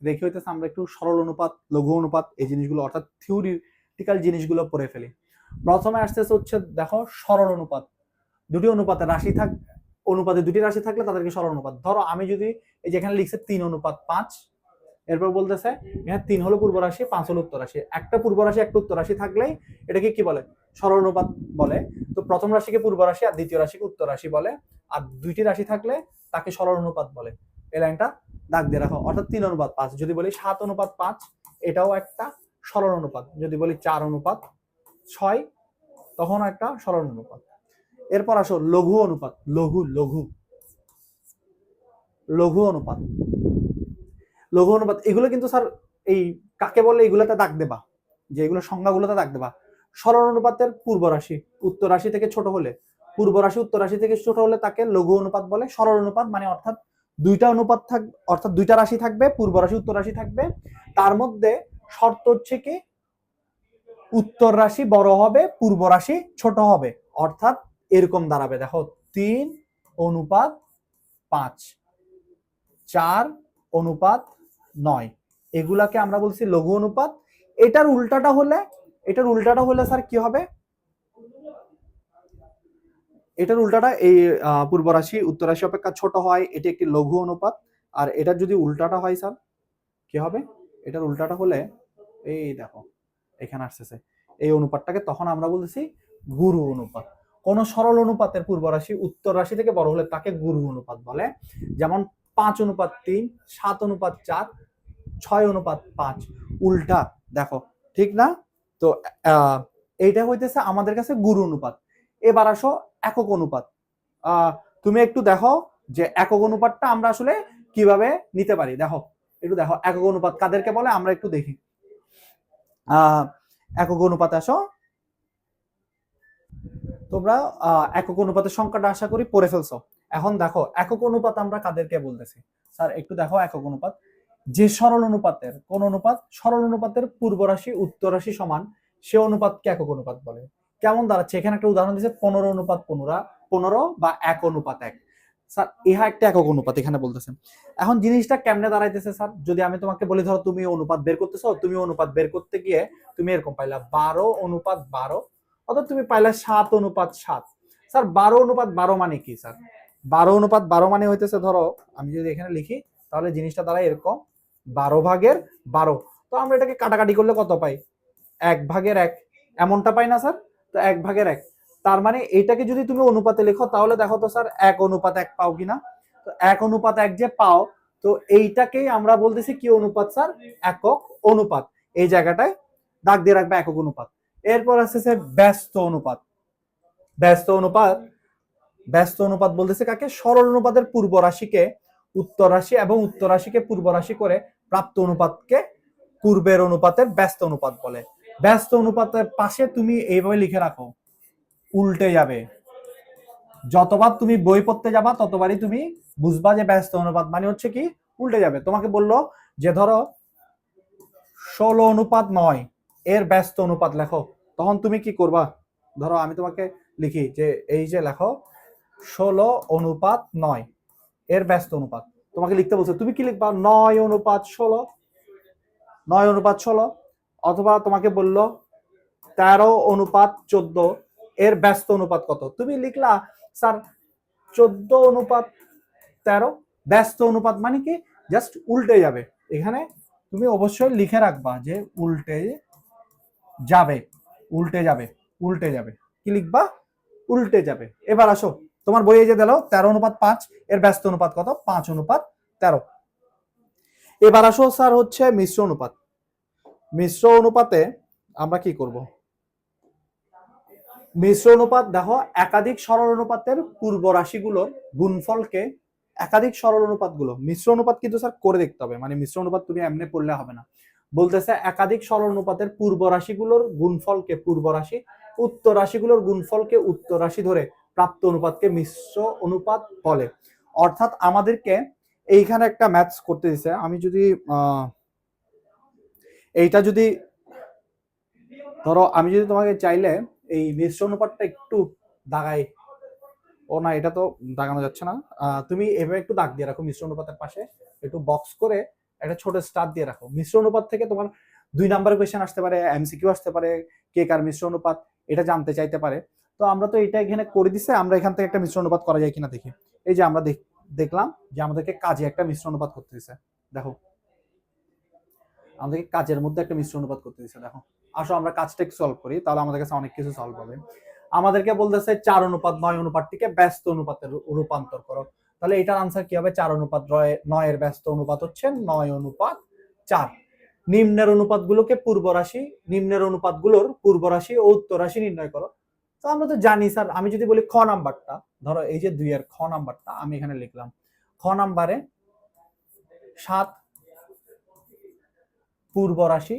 রেখে হইতেছে আমরা একটু সরল অনুপাত, লঘু অনুপাত, এই জিনিসগুলো অর্থাৎ থিওরিটিক্যাল জিনিসগুলো পড়ে ফেলি। প্রথমে আসতেছে হচ্ছে দেখো সরল অনুপাত। দুটি অনুপাতের অনুপাতে দুটি রাশি থাকলে তাদেরকে সরল অনুপাত। ধরো আমি যদি এই যে এখানে লিখছে 3:5, এরপর বলতেছে এখানে 3 হলো পূর্ব রাশি, 5 হলো উত্তর রাশি। একটা পূর্ব রাশি একটা উত্তর রাশি থাকলেই এটাকে কি বলে? সরল অনুপাত বলে। তো প্রথম রাশিকে পূর্ব রাশি আর দ্বিতীয় রাশিকে উত্তর রাশি বলে, আর দুইটি রাশি থাকলে তাকে সরল অনুপাত বলে। এই লাইনটা দাগ দিয়ে রাখো। অর্থাৎ 3:5। যদি বলি 7:5, এটাও একটা সরল অনুপাত। যদি বলি 4:6, তখন একটা সরল অনুপাত। এরপর আসো লঘু অনুপাত। লঘু অনুপাত এগুলো কিন্তু স্যার এই কাকে বলে এগুলোতে দাগ দেবা, যে এগুলো সংজ্ঞাগুলোতে দাগ দেবা। সরল অনুপাতের পূর্ব রাশি উত্তর রাশি থেকে ছোট হলে, পূর্ব রাশি উত্তর রাশি থেকে ছোট হলে তাকে লঘু অনুপাত বলে। সরল অনুপাত মানে অর্থাৎ দুইটা রাশি থাকবে, পূর্ব রাশি উত্তর রাশি থাকবে, তার মধ্যে শর্ত হচ্ছে কি উত্তর রাশি বড় হবে, পূর্ব রাশি ছোট হবে। অর্থাৎ এরকম দাঁড়াবে, দেখো 3:5, 4:9, এগুলাকে আমরা বলছি লঘু অনুপাত। এটার উল্টাটা হলে স্যার কি হবে? এটার উল্টাটা এই পূর্ব রাশি উত্তর রাশি অপেক্ষা ছোট হয়, এটি একটি লঘু অনুপাত। আর এটার যদি উল্টাটা হয় স্যার কি হবে? এটার উল্টাটা হলে এই দেখো এখানে আসতেছে এই অনুপাতটাকে, তখন আমরা বলতেছি গুরু অনুপাত। কোন সরল অনুপাতের পূর্ব রাশি উত্তর রাশি থেকে বড় হলে তাকে গুরু অনুপাত বলে। যেমন 5:3, 7:4, 6:5, উল্টা দেখো, ঠিক না? তো এইটা হইতেছে আমাদের কাছে গুরু অনুপাত। এবার আসো একক অনুপাত। তুমি একটু দেখো যে একক অনুপাতটা আমরা আসলে কিভাবে নিতে পারি। একটু দেখো একক অনুপাত কাদেরকে বলে আমরা একটু দেখি। একক অনুপাত আসো তোমরা, একক অনুপাতের সংখ্যাটা আশা করি পড়ে ফেলছো। এখন দেখো একক অনুপাত আমরা কাদেরকে বলতেছি স্যার, একটু দেখো একক অনুপাত যে সরল অনুপাতের কোন অনুপাত সরল অনুপাতের পূর্ব রাশি উত্তর রাশি সমান, সে অনুপাতকে একক অনুপাত বলে। কেমন দাঁড়াচ্ছে? এখানে একটা উদাহরণ দিচ্ছে 15:15 বা 1:1। স্যার ইহা একটা একক অনুপাত এখানে বলতেছে। এখন জিনিসটা কেমনে দাঁড়াইতেছে স্যার, যদি আমি তোমাকে বলি ধরো তুমি অনুপাত বের করতেছো, তুমি অনুপাত বের করতে গিয়ে তুমি এরকম পাইলা 12:12, অথবা তুমি পাইলা 7:7। স্যার 12:12 মানে কি স্যার? 12:12 মানে হইতেছে ধরো আমি যদি এখানে লিখি তাহলে জিনিসটা দাঁড়ায় এরকম 12/12। তো আমরা এটাকে কাটাকাটি করলে কত পাই? 1/1 এমনটা পাই না স্যার? তো 1/1। তার মানে এইটাকে যদি তুমি অনুপাতে লেখো তাহলে দেখো তো স্যার 1:1 পাও কিনা। তো 1:1 যে পাও, তো এইটাকেই আমরা বলতেছি কি অনুপাত স্যার? একক অনুপাত। এই জায়গাটায় দাগ দিয়ে রাখবে একক অনুপাত। এরপর আছে স্যার ব্যস্ত অনুপাত। ব্যস্ত অনুপাত, ব্যস্ত অনুপাত বলতেছে কাকে? সরল অনুপাতের পূর্ব রাশিকে উত্তর রাশি এবং উত্তর রাশিকে পূর্ব রাশি করে প্রাপ্ত অনুপাতকে পূর্বের অনুপাতের ব্যস্ত অনুপাত বলে। ব্যস্ত অনুপাতের পাশে তুমি এইভাবে লিখে রাখো, উল্টে যাবে। যতবার তুমি বই পড়তে যাবা ততবারই তুমি বুঝবা যে ব্যস্ত অনুপাত মানে হচ্ছে কি উল্টে যাবে। তোমাকে বললো যে ধরো 16:9 এর ব্যস্ত অনুপাত লেখো, তখন তুমি কি করবা? ধরো আমি তোমাকে লিখি যে এই যে লেখো 16:9 এর ব্যস্ত অনুপাত, তোমাকে লিখতে বলছে, তুমি কি লিখবা? 9:16, 9:16। অথবা তোমাকে বললো 13:14 এর ব্যস্ত অনুপাত কত? তুমি লিখলা স্যার 14:13। ব্যস্ত অনুপাত মানে কি? জাস্ট উল্টে যাবে। এখানে তুমি অবশ্যই লিখে রাখবা যে উল্টে যাবে, উল্টে যাবে, উল্টে যাবে। কি লিখবা? উল্টে যাবে। এবার আসো, তোমার বইয়ে যে দিল 13:5 এর ব্যস্ত অনুপাত কত? 5:13। এবার আসো স্যার হচ্ছে মিশ্র অনুপাত। মিশ্র অনুপাতে আমরা কি করব? মিশ্র অনুপাত দেখো একাধিক সরল অনুপাতের পূর্ব রাশিগুলোর গুণফলকে, একাধিক সরল অনুপাতগুলো মিশ্র অনুপাত কিন্তু স্যার করে দেখতে হবে, মানে মিশ্র অনুপাত তুমি এমনি পড়লে হবে না। বলতেছে একাধিক সরল অনুপাতের পূর্ব রাশিগুলোর গুণফলকে পূর্ব রাশি, উত্তর রাশিগুলোর গুণফলকে উত্তর রাশি ধরে প্রাপ্ত অনুপাতকে মিশ্র অনুপাত বলে। অর্থাৎ আমাদেরকে এইখানে একটা ম্যাথস করতে দিছে। আমি যদি এইটা যদি ধরো আমি যদি তোমাকে চাইলে এই মিশ্র অনুপাতটা একটু দাগাই, ও না এটা তো দাগানো যাচ্ছে না। তুমি এভাবে একটু দাগ দিয়ে রাখো মিশ্র অনুপাতের পাশে, একটু বক্স করে একটা ছোট স্টার দিয়ে রাখো। মিশ্র অনুপাত থেকে তোমার 2 নাম্বার কোয়েশ্চেন আসতে পারে, এমসিকিউ আসতে পারে, কে কার মিশ্র অনুপাত এটা জানতে চাইতে পারে। তো আমরা তো এটা এখানে করে দিছে, আমরা এখান থেকে একটা মিশ্র অনুপাত করা যায় কিনা দেখি। এই যে আমরা দেখলাম যে আমাদেরকে কাজে একটা মিশ্র অনুপাত করতে দিছে। দেখো আমাদেরকে কাজের মধ্যে একটা মিশ্র অনুপাত করতে দিছে। দেখো আসো আমরা কাজটা একটু সলভ করি, তাহলে আমাদের কাছে অনেক কিছু সলভ হবে। আমাদেরকে বলতেছে 4:9 অনুপাতটিকে ব্যস্ত অনুপাতে রূপান্তর করো। তাহলে এটার আনসার কি হবে? 4:9 এর ব্যস্ত অনুপাত হচ্ছে 9:4। নিম্নের অনুপাতগুলোকে পূর্ব রাশি, নিম্নের অনুপাতগুলোর পূর্ব রাশি ও উত্তর রাশি নির্ণয় করো। তো আমরা তো জানি স্যার, আমি যদি বলি খ নাম্বারটা, ধরো এই যে 2 এর খ নাম্বারটা আমি এখানে লিখলাম। খ নাম্বারে 7 পূর্ব রাশি,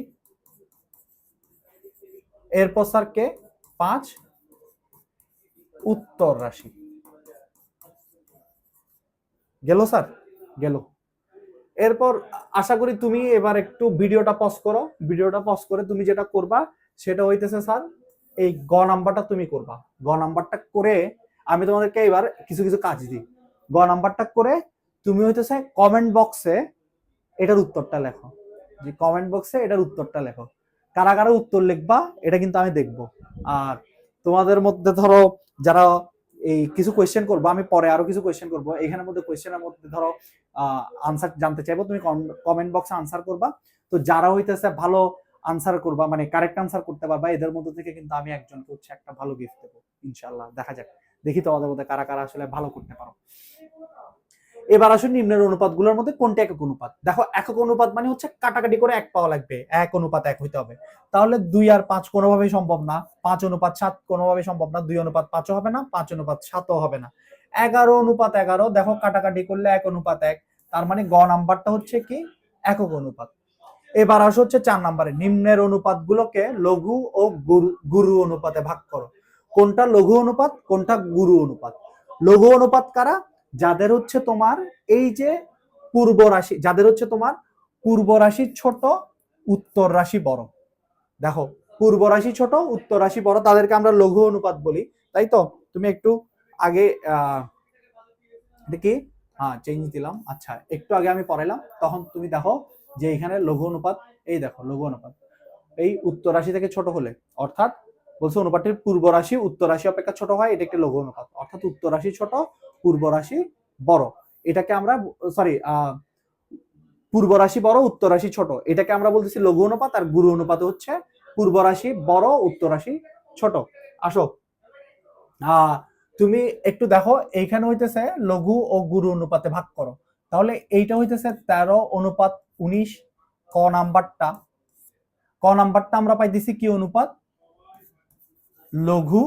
এরপর স্যার কে 5 উত্তর রাশি। গেল স্যার? গেল। এরপর আশা করি তুমি এবার একটু ভিডিওটা পজ করো। ভিডিওটা পজ করে তুমি যেটা করবা সেটা হইতেছে স্যার এই গ নাম্বারটা তুমি করবা। গ নাম্বারটা করে আমি তোমাদেরকে এবার কিছু কিছু কাজ দিই। গ নাম্বারটা করে তুমি হইতেছে কমেন্ট বক্সে এটার উত্তরটা লেখো। যে কমেন্ট বক্সে এটার উত্তরটা লেখো। কারা কারা উত্তর লিখবা এটা কিন্তু আমি দেখবো। আর তোমাদের মধ্যে ধরো যারা এই কিছু কোয়েশ্চেন করবো, আমি পরে আরো কিছু কোয়েশ্চেন করবো, এখানের মধ্যে কোয়েশ্চেনের মধ্যে ধরো আনসার জানতে চাইবো, তুমি কমেন্ট বক্সে আনসার করবা। তো যারা হইতেছে ভালো আনসার করবা, মানে কারেক্ট আনসার করতে পারবা, এদের মধ্যে থেকে কিন্তু আমি একজনকে হচ্ছে একটা ভালো গিফট দেবো ইনশাআল্লাহ। দেখা যাক, দেখি তোমাদের মধ্যে কারা কারা আসলে ভালো করতে পারো। এবার আসুন নিম্নের অনুপাতগুলোর মধ্যে কোনটা একক অনুপাত। দেখো একক অনুপাত মানে হচ্ছে কাটাকাটি করে 1 পাওয়া লাগবে, 1:1 হইতে হবে। তাহলে 2 আর 5 কোনোভাবেই সম্ভব না, 5:7 কোনোভাবেই সম্ভব না, 2:5 হবে না, 5:7 হবে না। 11:11 দেখো কাটাকাটি করলে 1:1, তার মানে গ নাম্বারটা হচ্ছে কি একক অনুপাত। এবার আসো হচ্ছে 4 নাম্বারে, নিম্নের অনুপাতগুলোকে লঘু ও গুরু অনুপাতে ভাগ করো। কোনটা লঘু অনুপাত, কোনটা গুরু অনুপাত? লঘু অনুপাত কারা? যাদের হচ্ছে তোমার এই যে পূর্ব রাশি, যাদের হচ্ছে তোমার পূর্ব রাশি ছোট উত্তর রাশি বড়। দেখো পূর্ব রাশি ছোট উত্তর রাশি বড়, তাদেরকে আমরা লঘু অনুপাত বলি, তাই তো? তুমি একটু আগে এটা কি? হ্যাঁ, চেঞ্জ দিলাম। আচ্ছা, একটু আগে আমি পড়াইলাম, তখন তুমি দেখো যে এখানে লঘু অনুপাত, এই দেখো লঘু অনুপাত এই উত্তর রাশি থেকে ছোট হলে, অর্থাৎ বলছে অনুপাতটির পূর্ব রাশি উত্তর রাশি অপেক্ষা ছোট হয়, এটা একটি লঘু অনুপাত। অর্থাৎ উত্তর রাশি ছোট, পূর্ব রাশি বড়। এটাকে আমরা, সরি, পূর্ব রাশি বড়, উত্তর রাশি ছোট, এটাকে আমরা বলতেছি লঘু অনুপাত। আর গুরু অনুপাত হচ্ছে পূর্ব রাশি বড়, উত্তর রাশি ছোট। আসো, তুমি একটু দেখো, এইখানে হইতেছে লঘু ও গুরু অনুপাতে ভাগ করো, তাহলে এইটা হইতেছে 13:19। ক নাম্বারটা, ক নাম্বারটা আমরা পাইতেছি কি অনুপাত? লঘু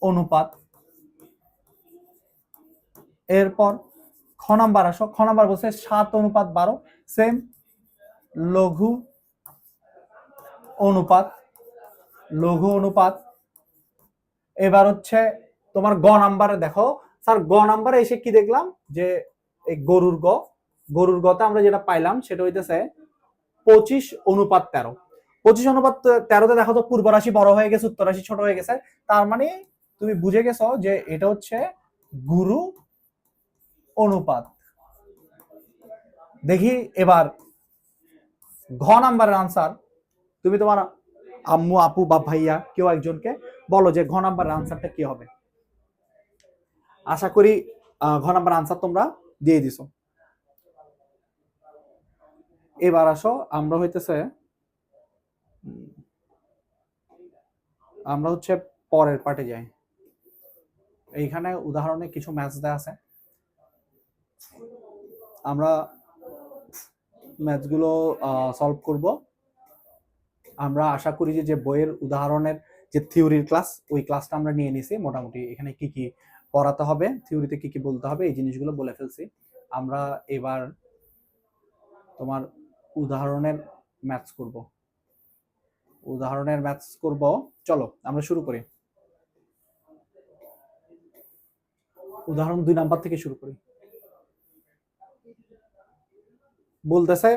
অনুপাত। এরপর খ নাম্বার আসো, খ নাম্বার বলছে 7:12, সেম লঘু অনুপাত, লঘু অনুপাত। এবার হচ্ছে তোমার গ নাম্বারে দেখো স্যার, গ নাম্বারে এসে কি দেখলাম যে এই গরুর গ, গরুর গতে আমরা যেটা পাইলাম সেটা হইতেছে 25:13। 25:13তে দেখো তো পূর্ব রাশি বড় হয়ে গেছে, উত্তর রাশি ছোট হয়ে গেছে, তার মানে তুমি বুঝে গেছো যে এটা হচ্ছে গুরু অনুপাত। দেখি এবার ঘ নাম্বারের আনসার, তুমি তোমার আম্মু, আপু বা ভাইয়া কেউ একজনকে বলো যে ঘ নাম্বারের আনসারটা কি হবে। আশা করি ঘ নাম্বার আনসার তোমরা দিয়ে দিছো। এবার আসো, আমরা হইতেছে আমরা হচ্ছে পরের পার্টে যাই। এইখানে উদাহরণে কিছু ম্যাথস দেওয়া আছে, আমরা ম্যাথসগুলো সলভ করব। আমরা আশা করি যে বইয়ের উদাহরণের যে থিওরির ক্লাস, ওই ক্লাসটা আমরা নিয়ে নিছি মোটামুটি। এখানে কি কি পড়াতে হবে, থিওরিতে কি কি বলতে হবে, এই জিনিসগুলো বলে ফেলছি। আমরা এবার তোমার উদাহরণের ম্যাথস করব, উদাহরণের ম্যাথস করব। চলো আমরা শুরু করি। উদাহরণ 2 নাম্বার থেকে শুরু করি। বলতেছে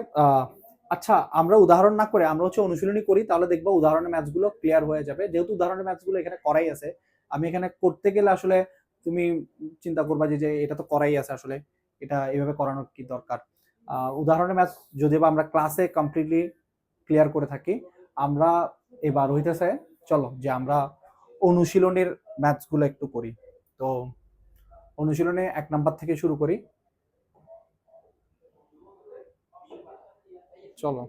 আচ্ছা, আমরা উদাহরণ না করে আমরা হচ্ছে অনুশীলনী করি, তাহলে দেখবো উদাহরণের ম্যাথসগুলো ক্লিয়ার হয়ে যাবে। যেহেতু উদাহরণের ম্যাথসগুলো এখানে করাই আছে, আমি এখানে করতে গেলে আসলে তুমি চিন্তা করবা যে এটা তো করাই আছে, আসলে এটা এভাবে করানোর কি দরকার। উদাহরণের ম্যাথস যদি বা আমরা ক্লাসে কমপ্লিটলি ক্লিয়ার করে থাকি, আমরা এবার হইতেছে চলো যে আমরা অনুশীলনের ম্যাথসগুলো একটু করি। তো অনুশীলনে 1 নাম্বার থেকে শুরু করি। চলো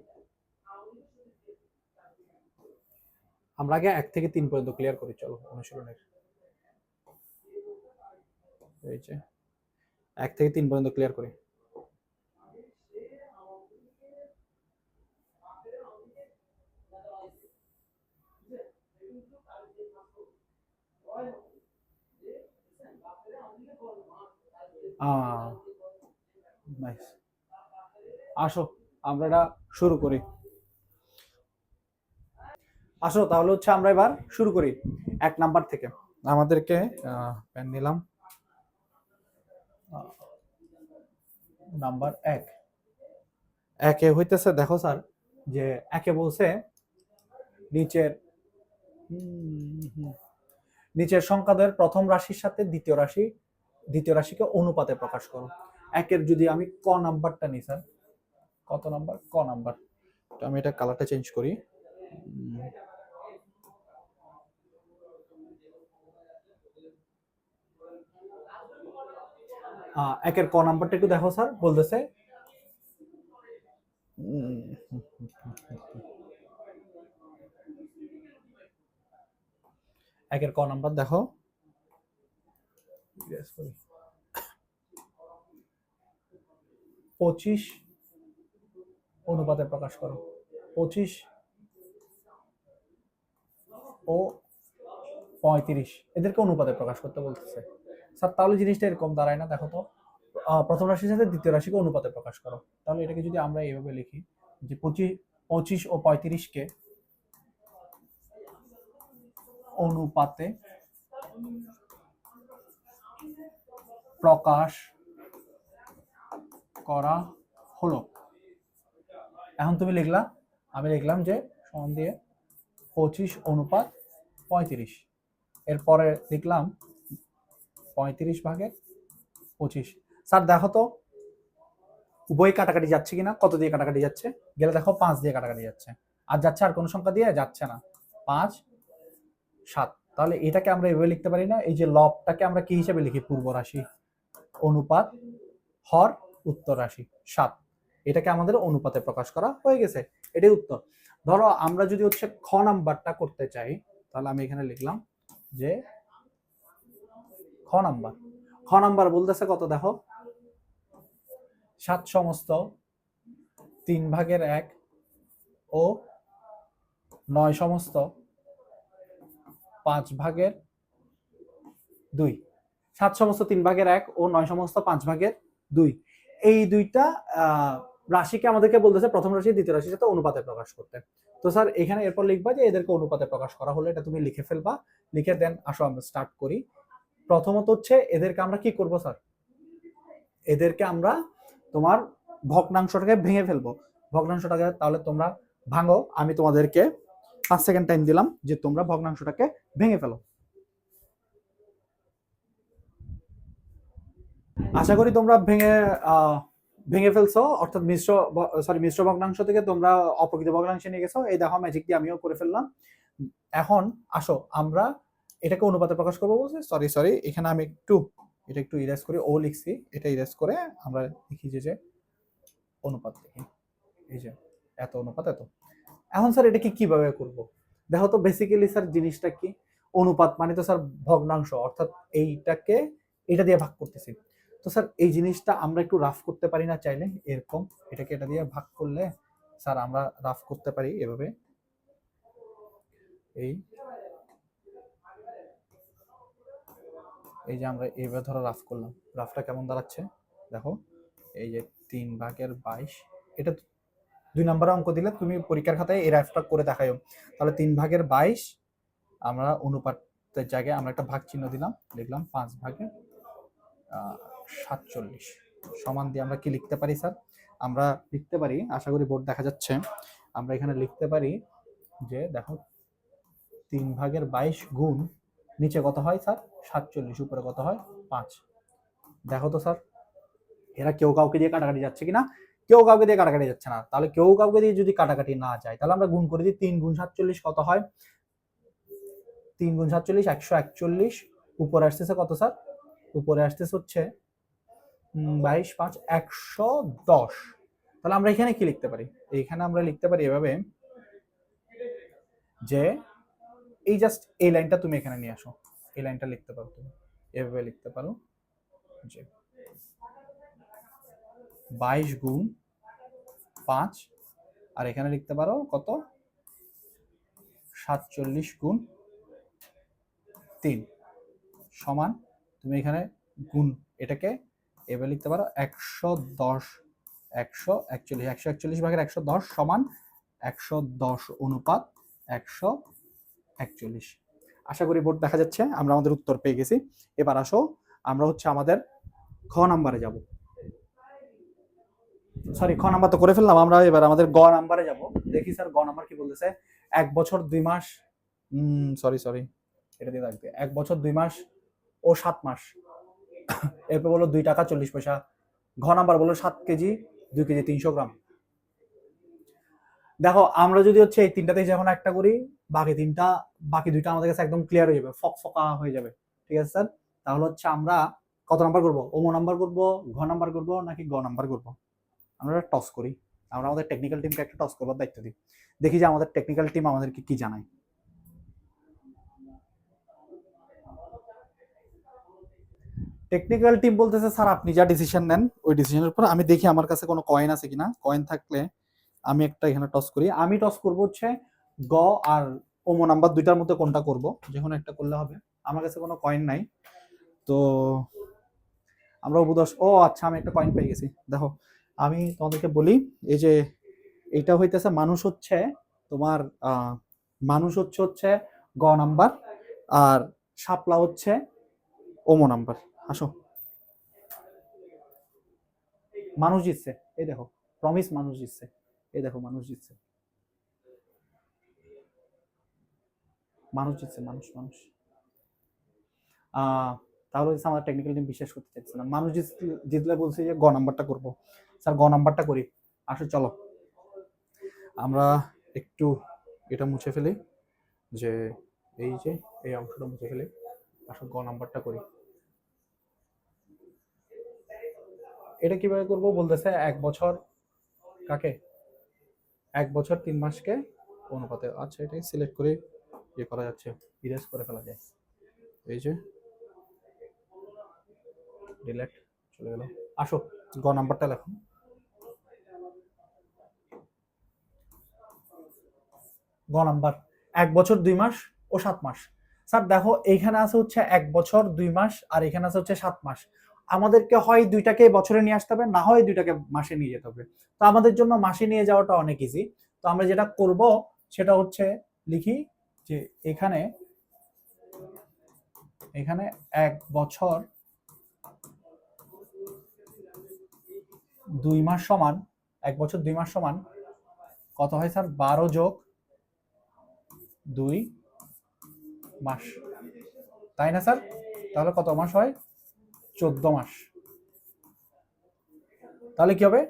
আমরা আগে 1 থেকে 3 পর্যন্ত ক্লিয়ার করি। চলো অনুশীলনের এই যে 1 থেকে 3 পর্যন্ত ক্লিয়ার করি। নাইস, আসো আমরা এটা শুরু করি। আসো তাহলে হচ্ছে আমরা এবার শুরু করি 1 নাম্বার থেকে। আমাদেরকে পেন নিলাম, নাম্বার 1 একে হইতেছে, দেখো স্যার যে একে বলছে নিচের নিচের সংখ্যাদের প্রথম রাশির সাথে দ্বিতীয় রাশিকে অনুপাতে প্রকাশ করো। একের যদি আমি ক নাম্বারটা নিই স্যার, কত নাম্বার? ক নাম্বার। তো আমি এটা কালারটা চেঞ্জ করি। একের ক নাম্বারটা একটু দেখো স্যার, বলতেছে একের ক নাম্বার দেখো, 25 অনুপাতে প্রকাশ করো। 25 ও 35 এদেরকে অনুপাতে প্রকাশ করতে বলতেছে স্যার। তাহলে জিনিসটা এরকম দাঁড়ায় না, দেখো তো, প্রথম রাশির সাথে দ্বিতীয় রাশিকে অনুপাতে প্রকাশ করো। তাহলে এটাকে যদি আমরা এইভাবে লিখি যে 25 ও 35কে অনুপাতে প্রকাশ করা হলো। এখন তুমি লিখলা, আমি লিখলাম যে সমান দিয়ে 25:35। এরপরে লিখলাম 35 ভাগের 25। স্যার দেখো তো উভয় কাটাকাটি যাচ্ছে কিনা, কত দিয়ে কাটাকাটি যাচ্ছে, গেলে দেখো 5 দিয়ে কাটাকাটি যাচ্ছে, আর যাচ্ছে আর কোন সংখ্যা দিয়ে যাচ্ছে না, 5 7। তাহলে এটাকে আমরা এভাবে লিখতে পারি না, এই যে লবটাকে আমরা কি হিসেবে লিখি, পূর্ব রাশি, অনুপাত হর উত্তর রাশি 7, এটাকে আমাদের অনুপাতে প্রকাশ করা হয়ে গেছে, এটাই উত্তর। ধরো আমরা যদি হচ্ছে খ নাম্বারটা করতে চাই, তাহলে আমি এখানে লিখলাম যে খ নাম্বার বলতেছে কত, দেখো 7 সমস্ত 3/1 ও 9 সমস্ত 5/2, 7 সমস্ত 3/1 ও 9 সমস্ত 5/2, এই দুইটা রাশিকে আমাদেরকে বলতেছে প্রথম রাশি দ্বিতীয় রাশির সাথে অনুপাতে প্রকাশ করতে। তো স্যার এখানে এরপর লিখবা যে এদেরকে অনুপাতে প্রকাশ করা হলে, এটা তুমি লিখে ফেলবা, লিখে দেন আসো আমরা স্টার্ট করি। প্রথমত হচ্ছে এদেরকে আমরা কি করব স্যার, এদেরকে আমরা তোমার ভগ্নাংশটাকে ভেঙে ফেলবো, ভগ্নাংশটাকে, তাহলে তোমরা ভাঙো, আমি তোমাদেরকে 5 সেকেন্ড টাইম দিলাম যে তোমরা ভগ্নাংশটাকে ভেঙে ফেলো। আশা করি তোমরা ভেঙে ফেলছো, অর্থাৎ মিশ্র ভগ্নাংশ থেকে তোমরা অপ্রকৃত ভগ্নাংশে নিয়ে গেছো। এই দেখো ম্যাজিক দিয়ে আমিও করে ফেললাম। এখন আসো আমরা এটাকে অনুপাতে প্রকাশ করবো বলছি, সরি এখানে আমি এটা একটু ইরেজ করি, ও লিখছি, এটা ইরেজ করে আমরা লিখি যে অনুপাত লিখি, এই যে এত অনুপাত এত। এখন স্যার এটাকে কিভাবে করব, দেখো তো বেসিক্যালি স্যার জিনিসটা কি, অনুপাত মানে তো স্যার ভগ্নাংশ, অর্থাৎ এইটাকে এটা দিয়ে ভাগ করতেছি। তো স্যার এই জিনিসটা আমরা একটু রাফ করতে পারি না চাইলে, এরকম এটাকে এটা দিয়ে ভাগ করলে স্যার আমরা রাফ করতে পারি এভাবে, এই যে আমরা এইভাবে ধরো রাফ করলাম, রাফটা কেমন দাঁড়াচ্ছে দেখো, এই যে 3/22, এটা 2 নম্বরে অঙ্ক দিলে তুমি পরীক্ষার খাতায় এই রাফটা করে দেখাইও। তাহলে 3/22 আমরা অনুপাতের জায়গায় আমরা একটা ভাগ চিহ্ন দিলাম, লিখলাম 5/47 সমান দিয়ে আমরা কি লিখতে পারি স্যার, আমরা লিখতে পারি, আশা করি বোর্ড দেখা যাচ্ছে, আমরা এখানে লিখতে পারি যে দেখো 3/22 গুণ নিচে কত হয় স্যার 47, উপরে কত হয় 5। দেখো তো স্যার এরা কেউ কাউকে দিয়ে কাটাকাটি যাচ্ছে কিনা, কেউ কাউকে দিয়ে কাটাকাটি যাচ্ছে না, তাহলে কেউ কাউকে দিয়ে যদি কাটাকাটি না যায় তাহলে আমরা গুণ করে দিই, 3 গুণ 47 কত হয়, 3 গুণ 47 141, উপরে আসতেছে কত স্যার, উপরে আসতেছে হচ্ছে 22 5 110। তাহলে আমরা এখানে কি লিখতে পারি, এইখানে আমরা লিখতে পারি এভাবে যে এই জাস্ট এই লাইনটা তুমি এখানে নিয়ে আসো, এই লাইনটা লিখতে পারো তুমি এভাবে লিখতে পারো যে 22 গুণ 5, আর এখানে লিখতে পারো কত 47 গুণ 3 সমান, তুমি এখানে গুণ এটাকে এভাবে লিখতে পারো 110 141 ভাগের 110 সমান 110 অনুপাত 141। আশা করি বোর্ড দেখা যাচ্ছে, আমরা আমাদের উত্তর পেয়ে গেছি। এবার আসো আমরা হচ্ছে আমাদের খ নাম্বারে যাব, সরি খ নাম্বার তো করে ফেললাম, আমরা এবার আমাদের গ নাম্বারে যাব। দেখি স্যার গ নাম্বার কি বলতেছে, 1 বছর 2 মাস, সরি এটা দিয়ে রাখবে, 1 বছর 2 মাস ও 7 মাস, এরপর বলো 2 টাকা 40 পয়সা। ঘ নাম্বার বলো 7 কেজি 2 কেজি 300 গ্রাম। দেখো আমরা যদি হচ্ছে এই তিনটাতে যখন একটা করি, বাকি দুইটা আমাদের কাছে একদম ক্লিয়ার হয়ে যাবে, ফকফকা হয়ে যাবে, ঠিক আছে স্যার। তাহলে হচ্ছে আমরা কত নাম্বার করবো, ওমো নাম্বার করবো, ঘ নাম্বার করবো নাকি গ নাম্বার করবো, আমরা টস করি, আমরা আমাদের টেকনিক্যাল টিমকে একটা টস করবার দায়িত্ব দিই, দেখি যে আমাদের টেকনিক্যাল টিম আমাদেরকে কি জানায়। টেকনিক্যাল টিম বলতেছে স্যার আপনি যা ডিসিশন নেন ওই ডিসিশনের উপর, আমি দেখি আমার কাছে কোনো কয়েন আছে কিনা, কয়েন থাকলে আমি একটা এখানে টস করি, আমি টস করবো হচ্ছে গ আর ওমো নাম্বার দুইটার মধ্যে কোনটা করব, যে কোনো একটা করলে হবে, আমার কাছে কোনো কয়েন নাই। তো আমরা উপদশ, ও আচ্ছা আমি একটা কয়েন পেয়ে গেছি, দেখো আমি তোমাদেরকে বলি, এই যে এইটা হইতেছে মানুষ হচ্ছে তোমার মানুষ হচ্ছে গ নাম্বার, আর শাপলা হচ্ছে ওমো নাম্বার। আসো মানুষ জিতছে, এই দেখো প্রমিস মানুষ জিতছে, এই দেখো মানুষ জিতছে, মানুষ জিতছে, মানুষ মানুষ তাহলে হচ্ছে আমাদের টেকনিক্যাল টিম বিশ্বাস করতে চাইছে না। মানুষ জিতলে বলছে যে গ নাম্বারটা করবো। স্যার গ নাম্বারটা করি। আসো চলো আমরা একটু এটা মুছে ফেলি, যে এই যে এই অংশটা মুছে ফেলি। আসো গ নাম্বারটা করি। এটা কিভাবে করবো বলতেছে 1 বছর কাকে 1 বছর 3 মাসকে অনুপাতে। আচ্ছা এটাই সিলেক্ট করে ইয়ে করা যাচ্ছে, ইরেজ করে ফেলা যায়। এই যে ডিলেট চলে গেল। আসো গ নাম্বারটা লেখো। গ নাম্বার 1 বছর 2 মাস ও 7 মাস। স্যার দেখো এইখানে আছে হচ্ছে 1 বছর 2 মাস আর এখানে আছে হচ্ছে 7 মাস। আমাদেরকে হয় দুইটাকে বছরে নিয়ে আসতে হবে, না হয় দুইটাকে মাসে নিয়ে যেতে হবে। তো আমাদের জন্য মাসে নিয়ে যাওয়াটা অনেক ইজি। তো আমরা যেটা করব সেটা হচ্ছে লিখি যে এখানে 1 বছর 2 মাস সমান 1 বছর 2 মাস সমান কত হয় স্যার? 12 যোগ 2 মাস, তাই না স্যার? তাহলে কত মাস হয়? 14 মাস। তাহলে কি হবে?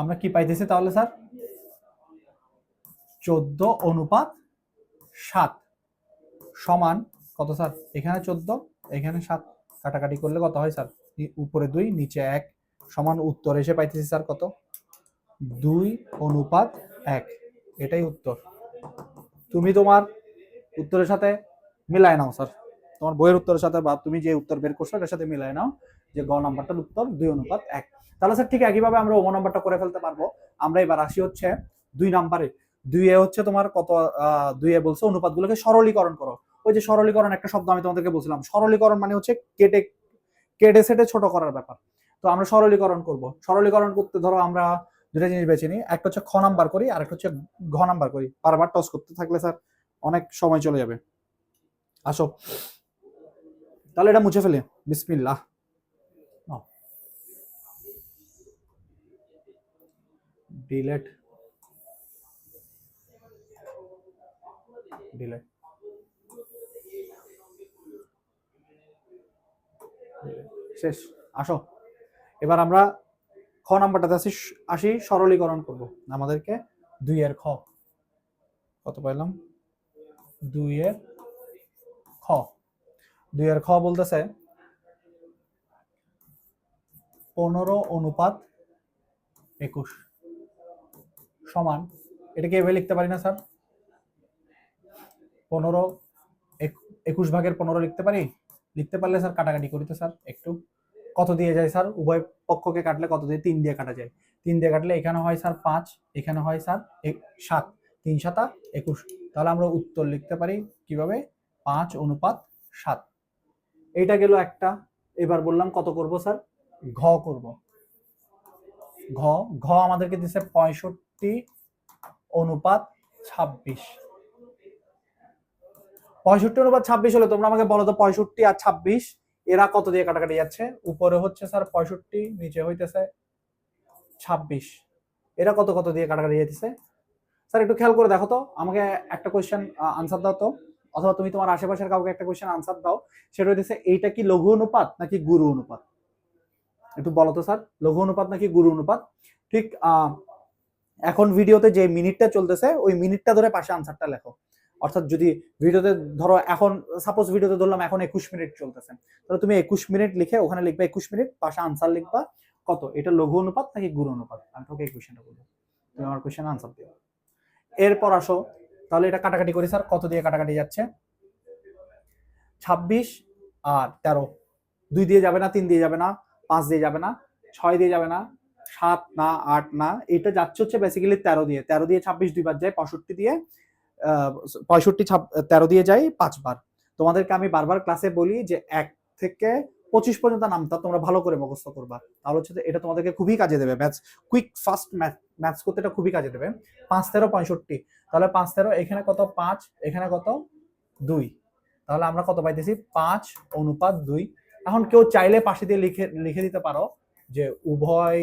আমরা কি পাইতেছি তাহলে স্যার? 14:7 সমান কত স্যার? এখানে 14 এখানে 7 কাটাকাটি করলে কত হয় স্যার? উপরে 2 নিচে 1 সমান উত্তর এসে পাইতেছি স্যার কত? 2:1। এটাই উত্তর। তুমি তোমার উত্তরের সাথে মিলায় নাও স্যার, তোমার বইয়ের উত্তরের সাথে বা তুমি যে উত্তর বের করছো এটার সাথে মিলায় নাও যে গ নাম্বারটার উত্তর 2:1। তাহলে স্যার ঠিক একইভাবে আমরা ও নাম্বারটা করে ফেলতে পারবো। আমরা এবার আসি হচ্ছে 2 নাম্বারে। 2 এ হচ্ছে তোমার কত? 2 এ বলছে অনুপাতগুলোকে সরলীকরণ করো। ওই যে সরলীকরণ একটা শব্দ আমি তোমাদেরকে বলছিলাম, সরলীকরণ মানে হচ্ছে কেটে কেটে সেটে ছোট করার ব্যাপার। তো আমরা সরলীকরণ করব। সরলীকরণ করতে ধরো আমরা দুটো জিনিস বেছে নিই, একটা হচ্ছে খ নাম্বার করি আর একটা হচ্ছে ঘ নাম্বার করি। বারবার টস করতে থাকলে স্যার অনেক সময় চলে যাবে। আসো তাহলে এটা মুছে ফেলি। বিসমিল্লাহ। ডিলেট ডিলেট শেষ। আসো এবার আমরা খ নাম্বারটাতে আসি সরলীকরণ করব। আমাদেরকে 2 এর খ কত পাইলাম? 2 এর খ 2 এর খ বলতেছে 15:21 সমান, এটাকে এভাবে লিখতে পারি না স্যার? 15 21 ভাগের 15 লিখতে পারি? লিখতে পারলে স্যার কাটাকাটি করি তো স্যার একটু। কত দিয়ে যায় স্যার? উভয় পক্ষকে কাটলে কত দিয়ে? 3 দিয়ে কাটা যায়। 3 দিয়ে কাটলে এখানে হয় স্যার 5, এখানে হয় স্যার 7, 3 7 21। তাহলে আমরা উত্তর লিখতে পারি কিভাবে? 5:7। এইটা গেল একটা। এবার বললাম কত করব স্যার? ঘ করব। ঘ ঘ আমাদেরকে দিচ্ছে 65:26। 65:26 হলে তোমরা আমাকে বলো তো 65 আর 26 এরা কত দিয়ে কাটাকাটি যাচ্ছে? উপরে হচ্ছে স্যার 65, নিচে হইতেছে 26। এরা কত কত দিয়ে কাটাকাটি যাচ্ছে? স্যার একটু খেয়াল করে দেখো তো, আমাকে একটা কোয়েশ্চেন আনসার দাও তো, অথবা তুমি তোমার আশেপাশের কাউকে একটা কোয়েশ্চেন আনসার দাও। সেটা হইতেছে এইটা কি লঘু অনুপাত নাকি গুরু অনুপাত? একটু বলো তো স্যার, লঘু অনুপাত নাকি গুরু অনুপাত? ঠিক এখন ভিডিওতে যে মিনিটটা চলতেছে ওই মিনিটটা ধরে পাশে আনসারটা লেখো। অর্থাৎ যদি ভিডিওতে ধরো এখন সাপোজ ভিডিওতে ধরলাম এখন 21 মিনিট চলতেছে, তাহলে তুমি 21 মিনিট লিখে ওখানে লিখবা 21 মিনিট, পাশে আনসার লিখবা কত, এটা লঘু অনুপাত নাকি গুরু অনুপাত। আমি তোকে এই কোয়েশ্চেনটা বলবো, তুমি আমার কোয়েশ্চেন আনসার দিও। এরপর আসো তাহলে এটা কাটাকাটি করি স্যার, কত দিয়ে কাটাকাটি যাচ্ছে? 26 আর 13, 2 দিয়ে যাবে না, 3 দিয়ে যাবে না, 5 দিয়ে যাবে না, 6 দিয়ে যাবে না, 7 না, 8 না, এটা যাচ্ছে হচ্ছে বেসিক্যালি 13 দিয়ে। 13 দিয়ে 26 দুইবার যায়, 65 দিয়ে 13 দিয়ে যায় 5 বার। তোমাদেরকে আমি বারবার ক্লাসে বলি যে 1 থেকে 25 পর্যন্ত নামতা তোমরা ভালো করে মুখস্থ করবা, তাহলে হচ্ছে এটা তোমাদেরকে খুবই কাজে দেবে। ম্যাথস কুইক ফাস্ট ম্যাথস করতে এটা খুবই কাজে দেবে। 5 13 65, তাহলে 5 13 এখানে কত? 5, এখানে কত? 2। তাহলে আমরা কত পাইতেছি? 5:2। এখন কেউ চাইলে পাশে দিয়ে লিখে দিতে পারো যে উভয়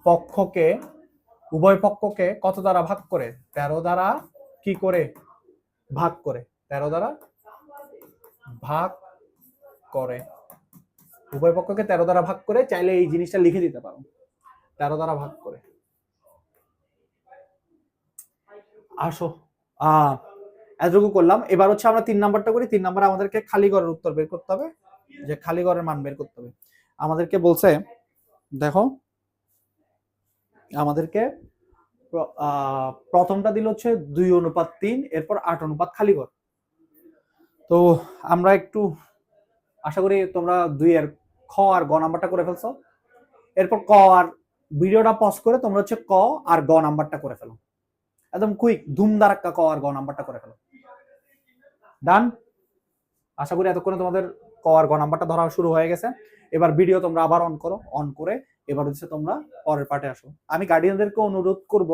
পক্ষকে কত দ্বারা ভাগ করে? 13 দ্বারা কি করে ভাগ করে, 13 দ্বারা ভাগ করে, উভয় পক্ষকে 13 দ্বারা ভাগ করে, চাইলে এই জিনিসটা লিখে দিতে পারো, 13 দ্বারা ভাগ করে। আসো এতটুকু করলাম। এবার হচ্ছে আমরা 3 নাম্বারটা করি। 3 নাম্বারে আমাদেরকে খালি ঘরের উত্তর বের করতে হবে, যে খালি ঘরের মান বের করতে হবে। আমাদেরকে বলছে, দেখো আমাদেরকে প্রথমটা দিল হচ্ছে 2:3, এরপর 8 খালি ঘর। তো আমরা একটু আশা করি তোমরা 2 এর খ আর গ নাম্বারটা করে ফেলছো। এরপর ক আর ভিডিওটা পজ করে তোমরা হচ্ছে ক আর গ নাম্বারটা করে ফেলো, একদম কুইক ধুমধারাক্কা ক আর গ নাম্বারটা করে ফেলো। ডান? আশা করি এতক্ষণে তোমাদের ক আর গ নাম্বারটা ধরা শুরু হয়ে গেছে। এবার ভিডিও তোমরা আবার অন করো, অন করে এবার হচ্ছে তোমরা পরের পার্টে আসো। আমি গার্ডিয়ানদেরকে অনুরোধ করব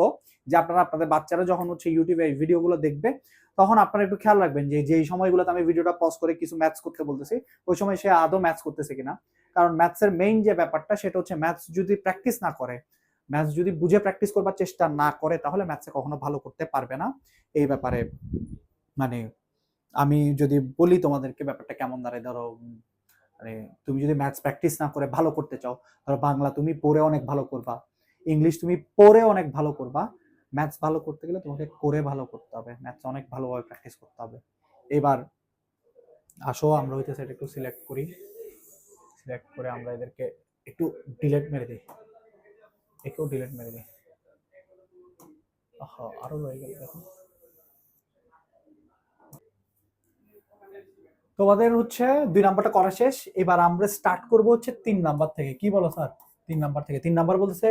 যে আপনারা আপনাদের বাচ্চারা যখন হচ্ছে ইউটিউবে এই ভিডিওগুলো দেখবে, তখন আপনারা একটু খেয়াল রাখবেন যে যেই সময়গুলোতে আমি ভিডিওটা পজ করে কিছু ম্যাথস করতে বলতেছি, ওই সময় সে আদৌ ম্যাথস করতেছে কিনা। কারণ ম্যাথসের মেইন যে ব্যাপারটা সেটা হচ্ছে ম্যাথস যদি প্র্যাকটিস না করে, ম্যাথস যদি বুঝে প্র্যাকটিস করবার চেষ্টা না করে, তাহলে ম্যাথসে কখনো ভালো করতে পারবে না। এই ব্যাপারে মানে আমি যদি বলি তোমাদেরকে ব্যাপারটা কেমন দাঁড়ায়, ধরো মানে তুমি যদি ম্যাথস প্র্যাকটিস না করে ভালো করতে চাও, ধরো বাংলা তুমি পড়ে অনেক ভালো করবা, ইংলিশ তুমি পড়ে অনেক ভালো করবা, ম্যাথস ভালো করতে গেলে তোমাকে করে ভালো করতে হবে, ম্যাথস অনেক ভালোভাবে প্র্যাকটিস করতে হবে। এবার আসো আমরা হইতেছে এটা একটু সিলেক্ট করি, সিলেক্ট করে আমরা এদেরকে একটু ডিলিট মেরে দিই, একেও ডিলিট মেরে দিই। আরো রয়ে গেল দেখো। তোমাদের হচ্ছে 2 নাম্বারটা করা শেষ। এবার আমরা স্টার্ট করব হচ্ছে 3 নাম্বার থেকে। কি বলো স্যার? 3 নাম্বার থেকে। 3 নাম্বার বলতেছে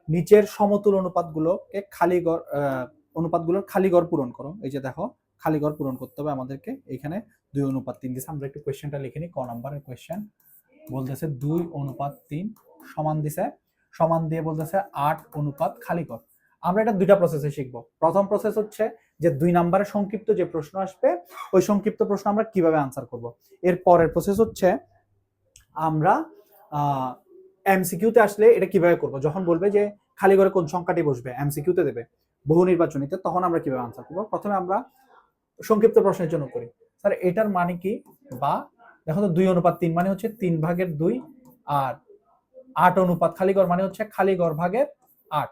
নিচের সমতুল অনুপাতগুলোকে খালি ঘর অনুপাতগুলোর খালি ঘর পূরণ করো। এই যে দেখো খালি ঘর পূরণ করতে হবে আমাদেরকে। এখানে 2:3 দিছে। আমরা একটু কোশ্চেনটা লিখে নিই। ক নাম্বারের কোশ্চেন বলতেছে 2:3 সমান দিছে, সমান দিয়ে বলতেছে 8 খালি ঘর। আমরা এটা দুইটা প্রসেসে শিখবো। প্রথম প্রসেস হচ্ছে যে 2 নাম্বারের সংক্ষিপ্ত যে প্রশ্ন আসবে, ওই সংক্ষিপ্ত প্রশ্ন আমরা কিভাবে আনসার করব। এর পরের প্রসেস হচ্ছে আমরা এমসিকিউতে আসলে এটা কিভাবে করব। যখন বলবে যে খালি ঘরে কোন সংখ্যাটি বসবে, এমসিকিউতে দেবে বহু নির্বাচনীতে, তখন আমরা কিভাবে আনসার করব। প্রথমে আমরা সংক্ষিপ্ত প্রশ্নের জন্য করি, স্যার এটার মানে কি, বা দেখো তো 2:3 মানে হচ্ছে 3/2, আর 8 খালি ঘর মানে হচ্ছে খালি ঘর ভাগের 8।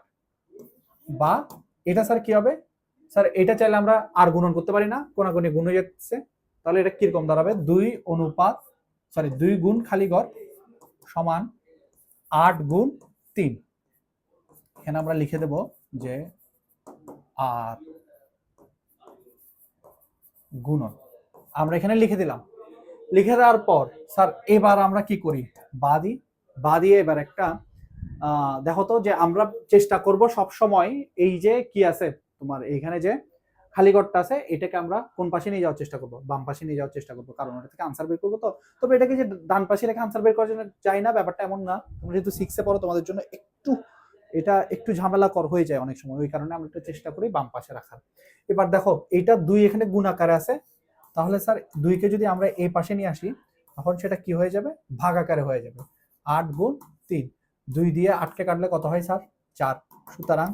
বা এটা স্যার কি হবে, স্যার এটা চাইলে আমরা আর গুণন করতে পারি না, কোনাকুনি গুণ হয়ে যাচ্ছে, তাহলে এটা কিরকম দাঁড়াবে, 2 গুণ খালি ঘর সমান 8 গুণ 3। এখানে আমরা লিখে দেব যে আর গুণন, আমরা এখানে লিখে দিলাম। লিখে দেওয়ার পর স্যার এবার আমরা কি করি, বা দিয়ে এবার একটা দেখো তো যে আমরা চেষ্টা করব সব সময় এই যে কি আছে তোমার এইখানে যে খালি ঘরটা আছে, এটাকে আমরা কোন পাশে নিয়ে যাওয়ার চেষ্টা করব, বাম পাশে নিয়ে যাওয়ার চেষ্টা করব, কারণ ওটা থেকে আনসার বের করবো। তো তবে এটাকে যে ডান পাশে রেখে আনসার বের করার জন্য চাই না, ব্যাপারটা এমন না। তোমরা যেহেতু 6 এ পড়ো, তোমাদের জন্য এটা একটু ঝামেলাকর হয়ে যায় অনেক সময়, ওই কারণে আমরা একটু চেষ্টা করি বাম পাশে রাখার। এবার দেখো এইটা 2 এখানে গুণ আকারে আছে, তাহলে স্যার 2 কে যদি আমরা এই পাশে নিয়ে আসি, তখন সেটা কি হয়ে যাবে, ভাগ আকারে হয়ে যাবে। 8 গুণ 3, 2 দিয়ে 8 কে কাটলে কত হয় স্যার, 4। সুতরাং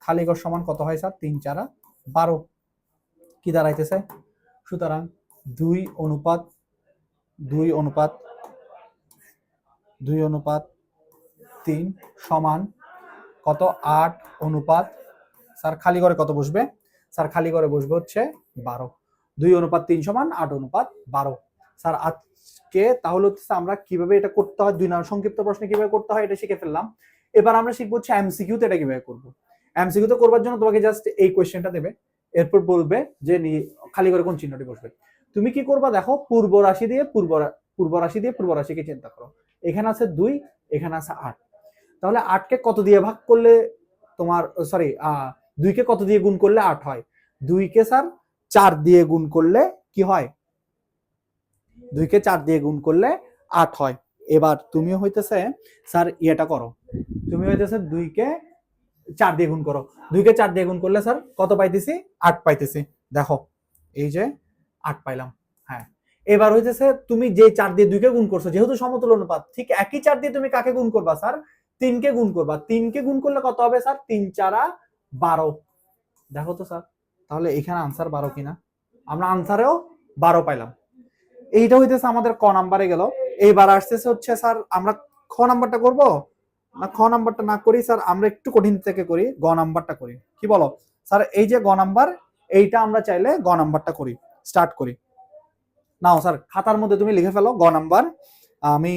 খালি ঘর সমান কত হয় স্যার, 3 4 12 কি দাঁড়াইতেছে। সুতরাং 2:3 সমান কত, 8 স্যার খালি ঘরে কত বসবে, স্যার খালি ঘরে বসবে হচ্ছে 12। 2:3 সমান 8:12। স্যার আজকে তাহলে হচ্ছে আমরা কিভাবে এটা করতে হয়, 2 নাম্বার সংক্ষিপ্ত প্রশ্নে কিভাবে করতে হয় এটা শিখে ফেললাম। এবার আমরা শিখবো হচ্ছে এমসিকিউতে এটা কিভাবে করবো। এমসিকিউতে করবার জন্য তোমাকে জাস্ট এই কোয়েশ্চেনটা দেবে, এরপর বলবে যে খালি ঘরে কোন চিহ্নটি বসবে। তুমি কি করবা, দেখো পূর্ব রাশি দিয়ে পূর্ব রাশিকে চিন্তা করো। এখানে আছে 2, এখানে আছে 8, তাহলে 8 কে কত দিয়ে ভাগ করলে তোমার, সরি 2 কে কত দিয়ে গুণ করলে 8 হয়, 2 কে স্যার 4 দিয়ে গুণ করলে কি হয়, 2 কে 4 দিয়ে গুণ করলে 8 হয়। এবার তুমি হইতেছে স্যার এটা করো, তুমি হইতেছে 2 কে 4 দিয়ে গুণ করো, 2 কে 4 দিয়ে গুণ করলে স্যার কত পাইতেছি, 8 পাইতেছি। দেখো এই যে 8 পাইলাম। হ্যাঁ, এবার হইতেছে তুমি যে 4 দিয়ে 2 কে গুণ করছো, যেহেতু সমতুল অনুপাত, ঠিক একই 4 দিয়ে তুমি কাকে গুণ করবা স্যার, 3 কে গুণ করবা। 3 কে গুণ করলে কত হবে স্যার, 3 4 12। দেখো তো স্যার তাহলে এখানে আনসার 12 কিনা, আমরা আনসারেও 12 পাইলাম। এইটা হইতেছে আমাদের ক নাম্বারে গেল। এইবার আসতেছে হচ্ছে স্যার আমরা খ নাম্বারটা করব না খ নাম্বারটা না করি স্যার, আমরা একটু কঠিন থেকে করি, গ নাম্বারটা করি, কি বলো স্যার? এই যে গ নাম্বার, এইটা আমরা চাইলে গ নাম্বারটা করি, স্টার্ট করি। নাও স্যার খাতার মধ্যে তুমি লিখে ফেলো গ নাম্বার। আমি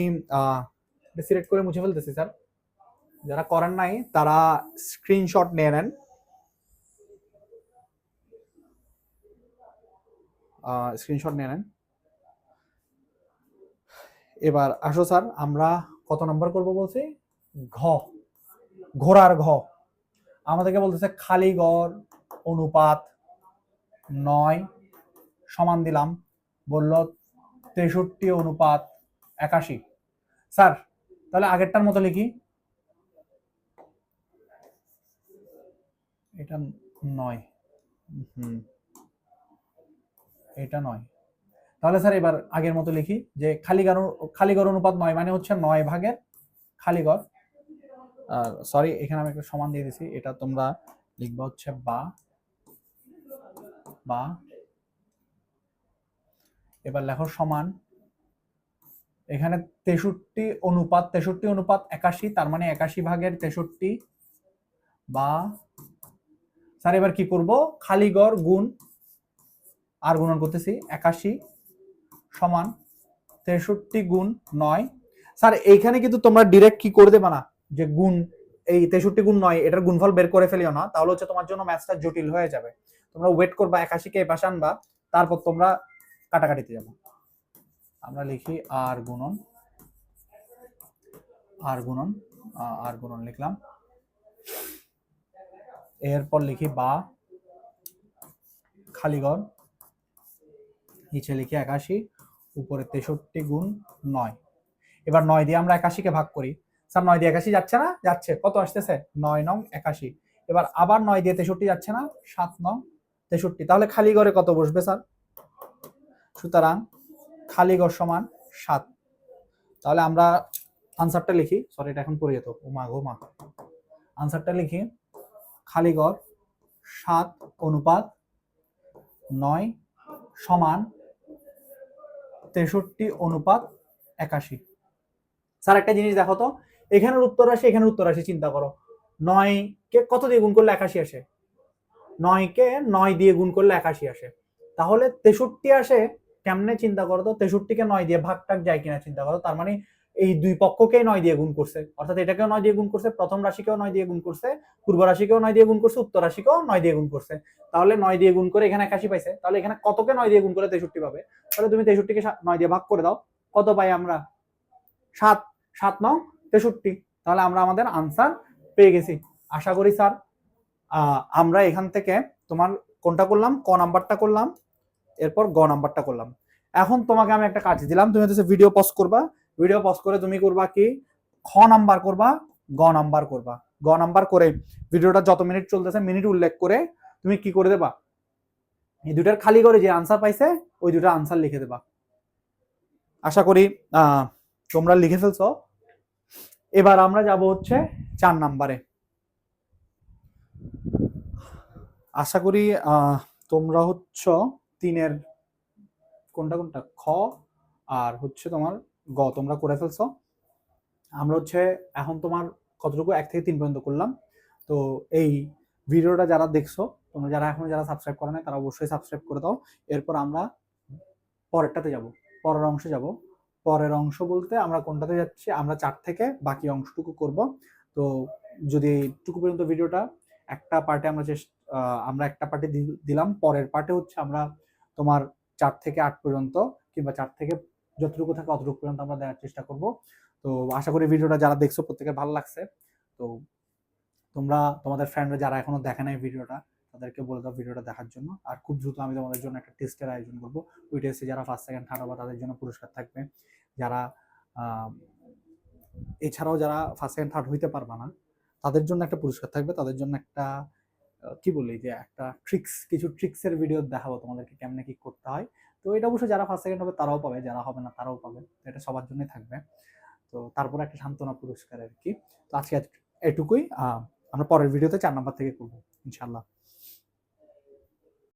সিলেক্ট করে মুছে ফেলতেছি স্যার, যারা করেন নাই তারা স্ক্রিনশট নিয়ে নেন। স্ক্রিনশট নিয়ে নেন। এবার আসো স্যার, আমরা কত নাম্বার করব বলছি? ঘ, ঘোড়ার ঘ। আমাদেরকে বলতেছে খালি গড় অনুপাত 9 সমান দিলাম, বলল 63:81। স্যার তাহলে আগেরটার মতো লিখি, এটা 9, এটা 9। তাহলে স্যার এবার আগের মতো লিখি যে খালিগড় অনুপাত 9 মানে হচ্ছে 9 ভাগের খালিগড়। সরি এখানে আমি একটা সমান দিয়ে দিছি, এটা তোমরা লিখবা হচ্ছে বা বা। এবার লেখো সমান, এখানে 63:81, তার মানে 81 ভাগের 63 বা। স্যার এবার কি করব? খালিগড় গুণ, আর গুণন করতেছি 81 সমান 63 গুণ 9। স্যার এইখানে কিন্তু তোমরা ডিরেক্ট কি করে দেবা না, যে গুণ এই 63 গুণ 9 এটার গুণফল বের করে ফেলিও না, তাহলে হচ্ছে তোমার জন্য ম্যাথটা জটিল হয়ে যাবে। তোমরা ওয়েট করবা 81 কে এই পাশে আনবা, তারপর তোমরা কাটাকাটিতে যাবো। আমরা লিখি আর গুণন, আর গুণন, আর গুণন লিখলাম। এরপর লিখি বা খালিগড়, নিচে লিখি 81 উপরে 63 গুণ 9। এবার 9 দিয়ে আমরা 81 কে ভাগ করি। স্যার 9 দিয়ে 81 যাচ্ছে না? যাচ্ছে। কত আসতেছে? 9 নং 81। এবার আবার 9 দিয়ে 63 যাচ্ছে না? 7 নং 63। তাহলে খালি ঘরে কত বসবে স্যার? সুতরাং খালি ঘর সমান 7। তাহলে আমরা আনসারটা লিখি, সরি এটা এখন পড়ে যেত, ও মা গো মা। আনসারটা লিখি খালি ঘর 7 অনুপাত 9 সমান 63 অনুপাত 81। স্যার একটা জিনিস দেখো তো, এখানের উত্তর রাশি এখানের উত্তর রাশি চিন্তা করো, 9 কে কত দিয়ে গুণ করলে 81 আসে? 9 কে 9 দিয়ে গুণ করলে 81 আসে। তাহলে 63 আসে কেমনে চিন্তা করো তো? 63 কে 9 দিয়ে ভাগ টাগ যায় কিনা চিন্তা করো। তার মানে এই দুই পক্ষকে 9 দিয়ে গুণ করছে, অর্থাৎ এটাকেও 9 দিয়ে গুণ করছে, প্রথম রাশিকেও 9 দিয়ে গুণ করছে, পূর্ব রাশিকেও 9 দিয়ে গুণ করছে, উত্তর রাশিকেও 9 দিয়ে গুণ করছে। তাহলে 9 দিয়ে গুণ করে এখানে 81 পাইছে, তাহলে এখানে কতকে 9 দিয়ে গুণ করে 63 পাবে? তাহলে তুমি 63 কে 9 দিয়ে ভাগ করে দাও, কত পাই আমরা? 7, 7 নং 63। তাহলে আমরা আমাদের আনসার পেয়ে গেছি। আশা করি স্যার আমরা এখান থেকে তোমার কোনটা করলাম? ক নাম্বারটা করলাম, এরপর গ নাম্বারটা করলাম। এখন তোমাকে আমি একটা কাজ দিলাম, তুমি হচ্ছে ভিডিও পজ করবা, ভিডিও পজ করে তুমি করবা কি? খ নাম্বার করবা, গ নাম্বার করবা। গ নাম্বার করে ভিডিওটা যত মিনিট চলতেছে মিনিট উল্লেখ করে তুমি কি করে দেবা? এই দুটার খালি করে যে আনসার পাইছে ওই দুটা আনসার লিখে দেবা। আশা করি তোমরা লিখে ফেলছো। এবার আমরা যাব হচ্ছে 4 নাম্বারে। আশা করি তোমরা হচ্ছে 3-এর কোনটা কোনটা খ আর হচ্ছে তোমার গ তোমরা করে ফেলছো। আমরা হচ্ছে এখন তোমার কতটুকু 1 থেকে 3 পর্যন্ত করলাম। তো এই ভিডিওটা যারা দেখছো, তোমরা যারা এখনো যারা সাবস্ক্রাইব করে নাই তারা অবশ্যই সাবস্ক্রাইব করে দাও। এরপর আমরা পরেরটাতে যাব, পরের অংশে যাব। পরের অংশ বলতে আমরা কোনটাতে যাচ্ছি? আমরা 4 থেকে বাকি অংশটুকু করব। তো যদি এইটুকু পর্যন্ত ভিডিওটা একটা পার্টে আমরা একটা পার্টে দিলাম, পরের পার্টে হচ্ছে আমরা তোমার 4 থেকে 8 পর্যন্ত কিংবা 4 থেকে যতটুকু থাকে অতটুকু পর্যন্ত আমরা দেওয়ার চেষ্টা করব। তো আশা করি ভিডিওটা যারা দেখছো প্রত্যেকের ভালো লাগছে। তো তোমরা তোমাদের ফ্রেন্ডরা যারা এখনো দেখে নাই ভিডিওটা, তাদেরকে বলে দাও ভিডিওটা দেখার জন্য। আর খুব দ্রুত আমি তোমাদের জন্য একটা টেস্টের আয়োজন করবো। ওই টেস্টে যারা ফার্স্ট সেকেন্ড থার্ড হবে তাদের জন্য পুরস্কার থাকবে। যারা এছাড়াও যারা ফার্স্ট সেকেন্ড থার্ড হইতে পারবে না তাদের জন্য একটা পুরস্কার থাকবে। তাদের জন্য একটা কি বলি যে একটা কিছু ট্রিক্সের ভিডিও দেখাবো তোমাদেরকে কেমনে কি করতে হয়। তো এটা অবশ্যই যারা ফার্স্ট সেকেন্ড হবে তারাও পাবে, যারা হবে না তারাও পাবে। এটা সবার জন্যই থাকবে। তো তারপরে একটা সান্ত্বনা পুরস্কার আর কি। তো আজকে এটুকুই। আমরা পরের ভিডিওতে 4 নাম্বার থেকে করবো ইনশাল্লাহ।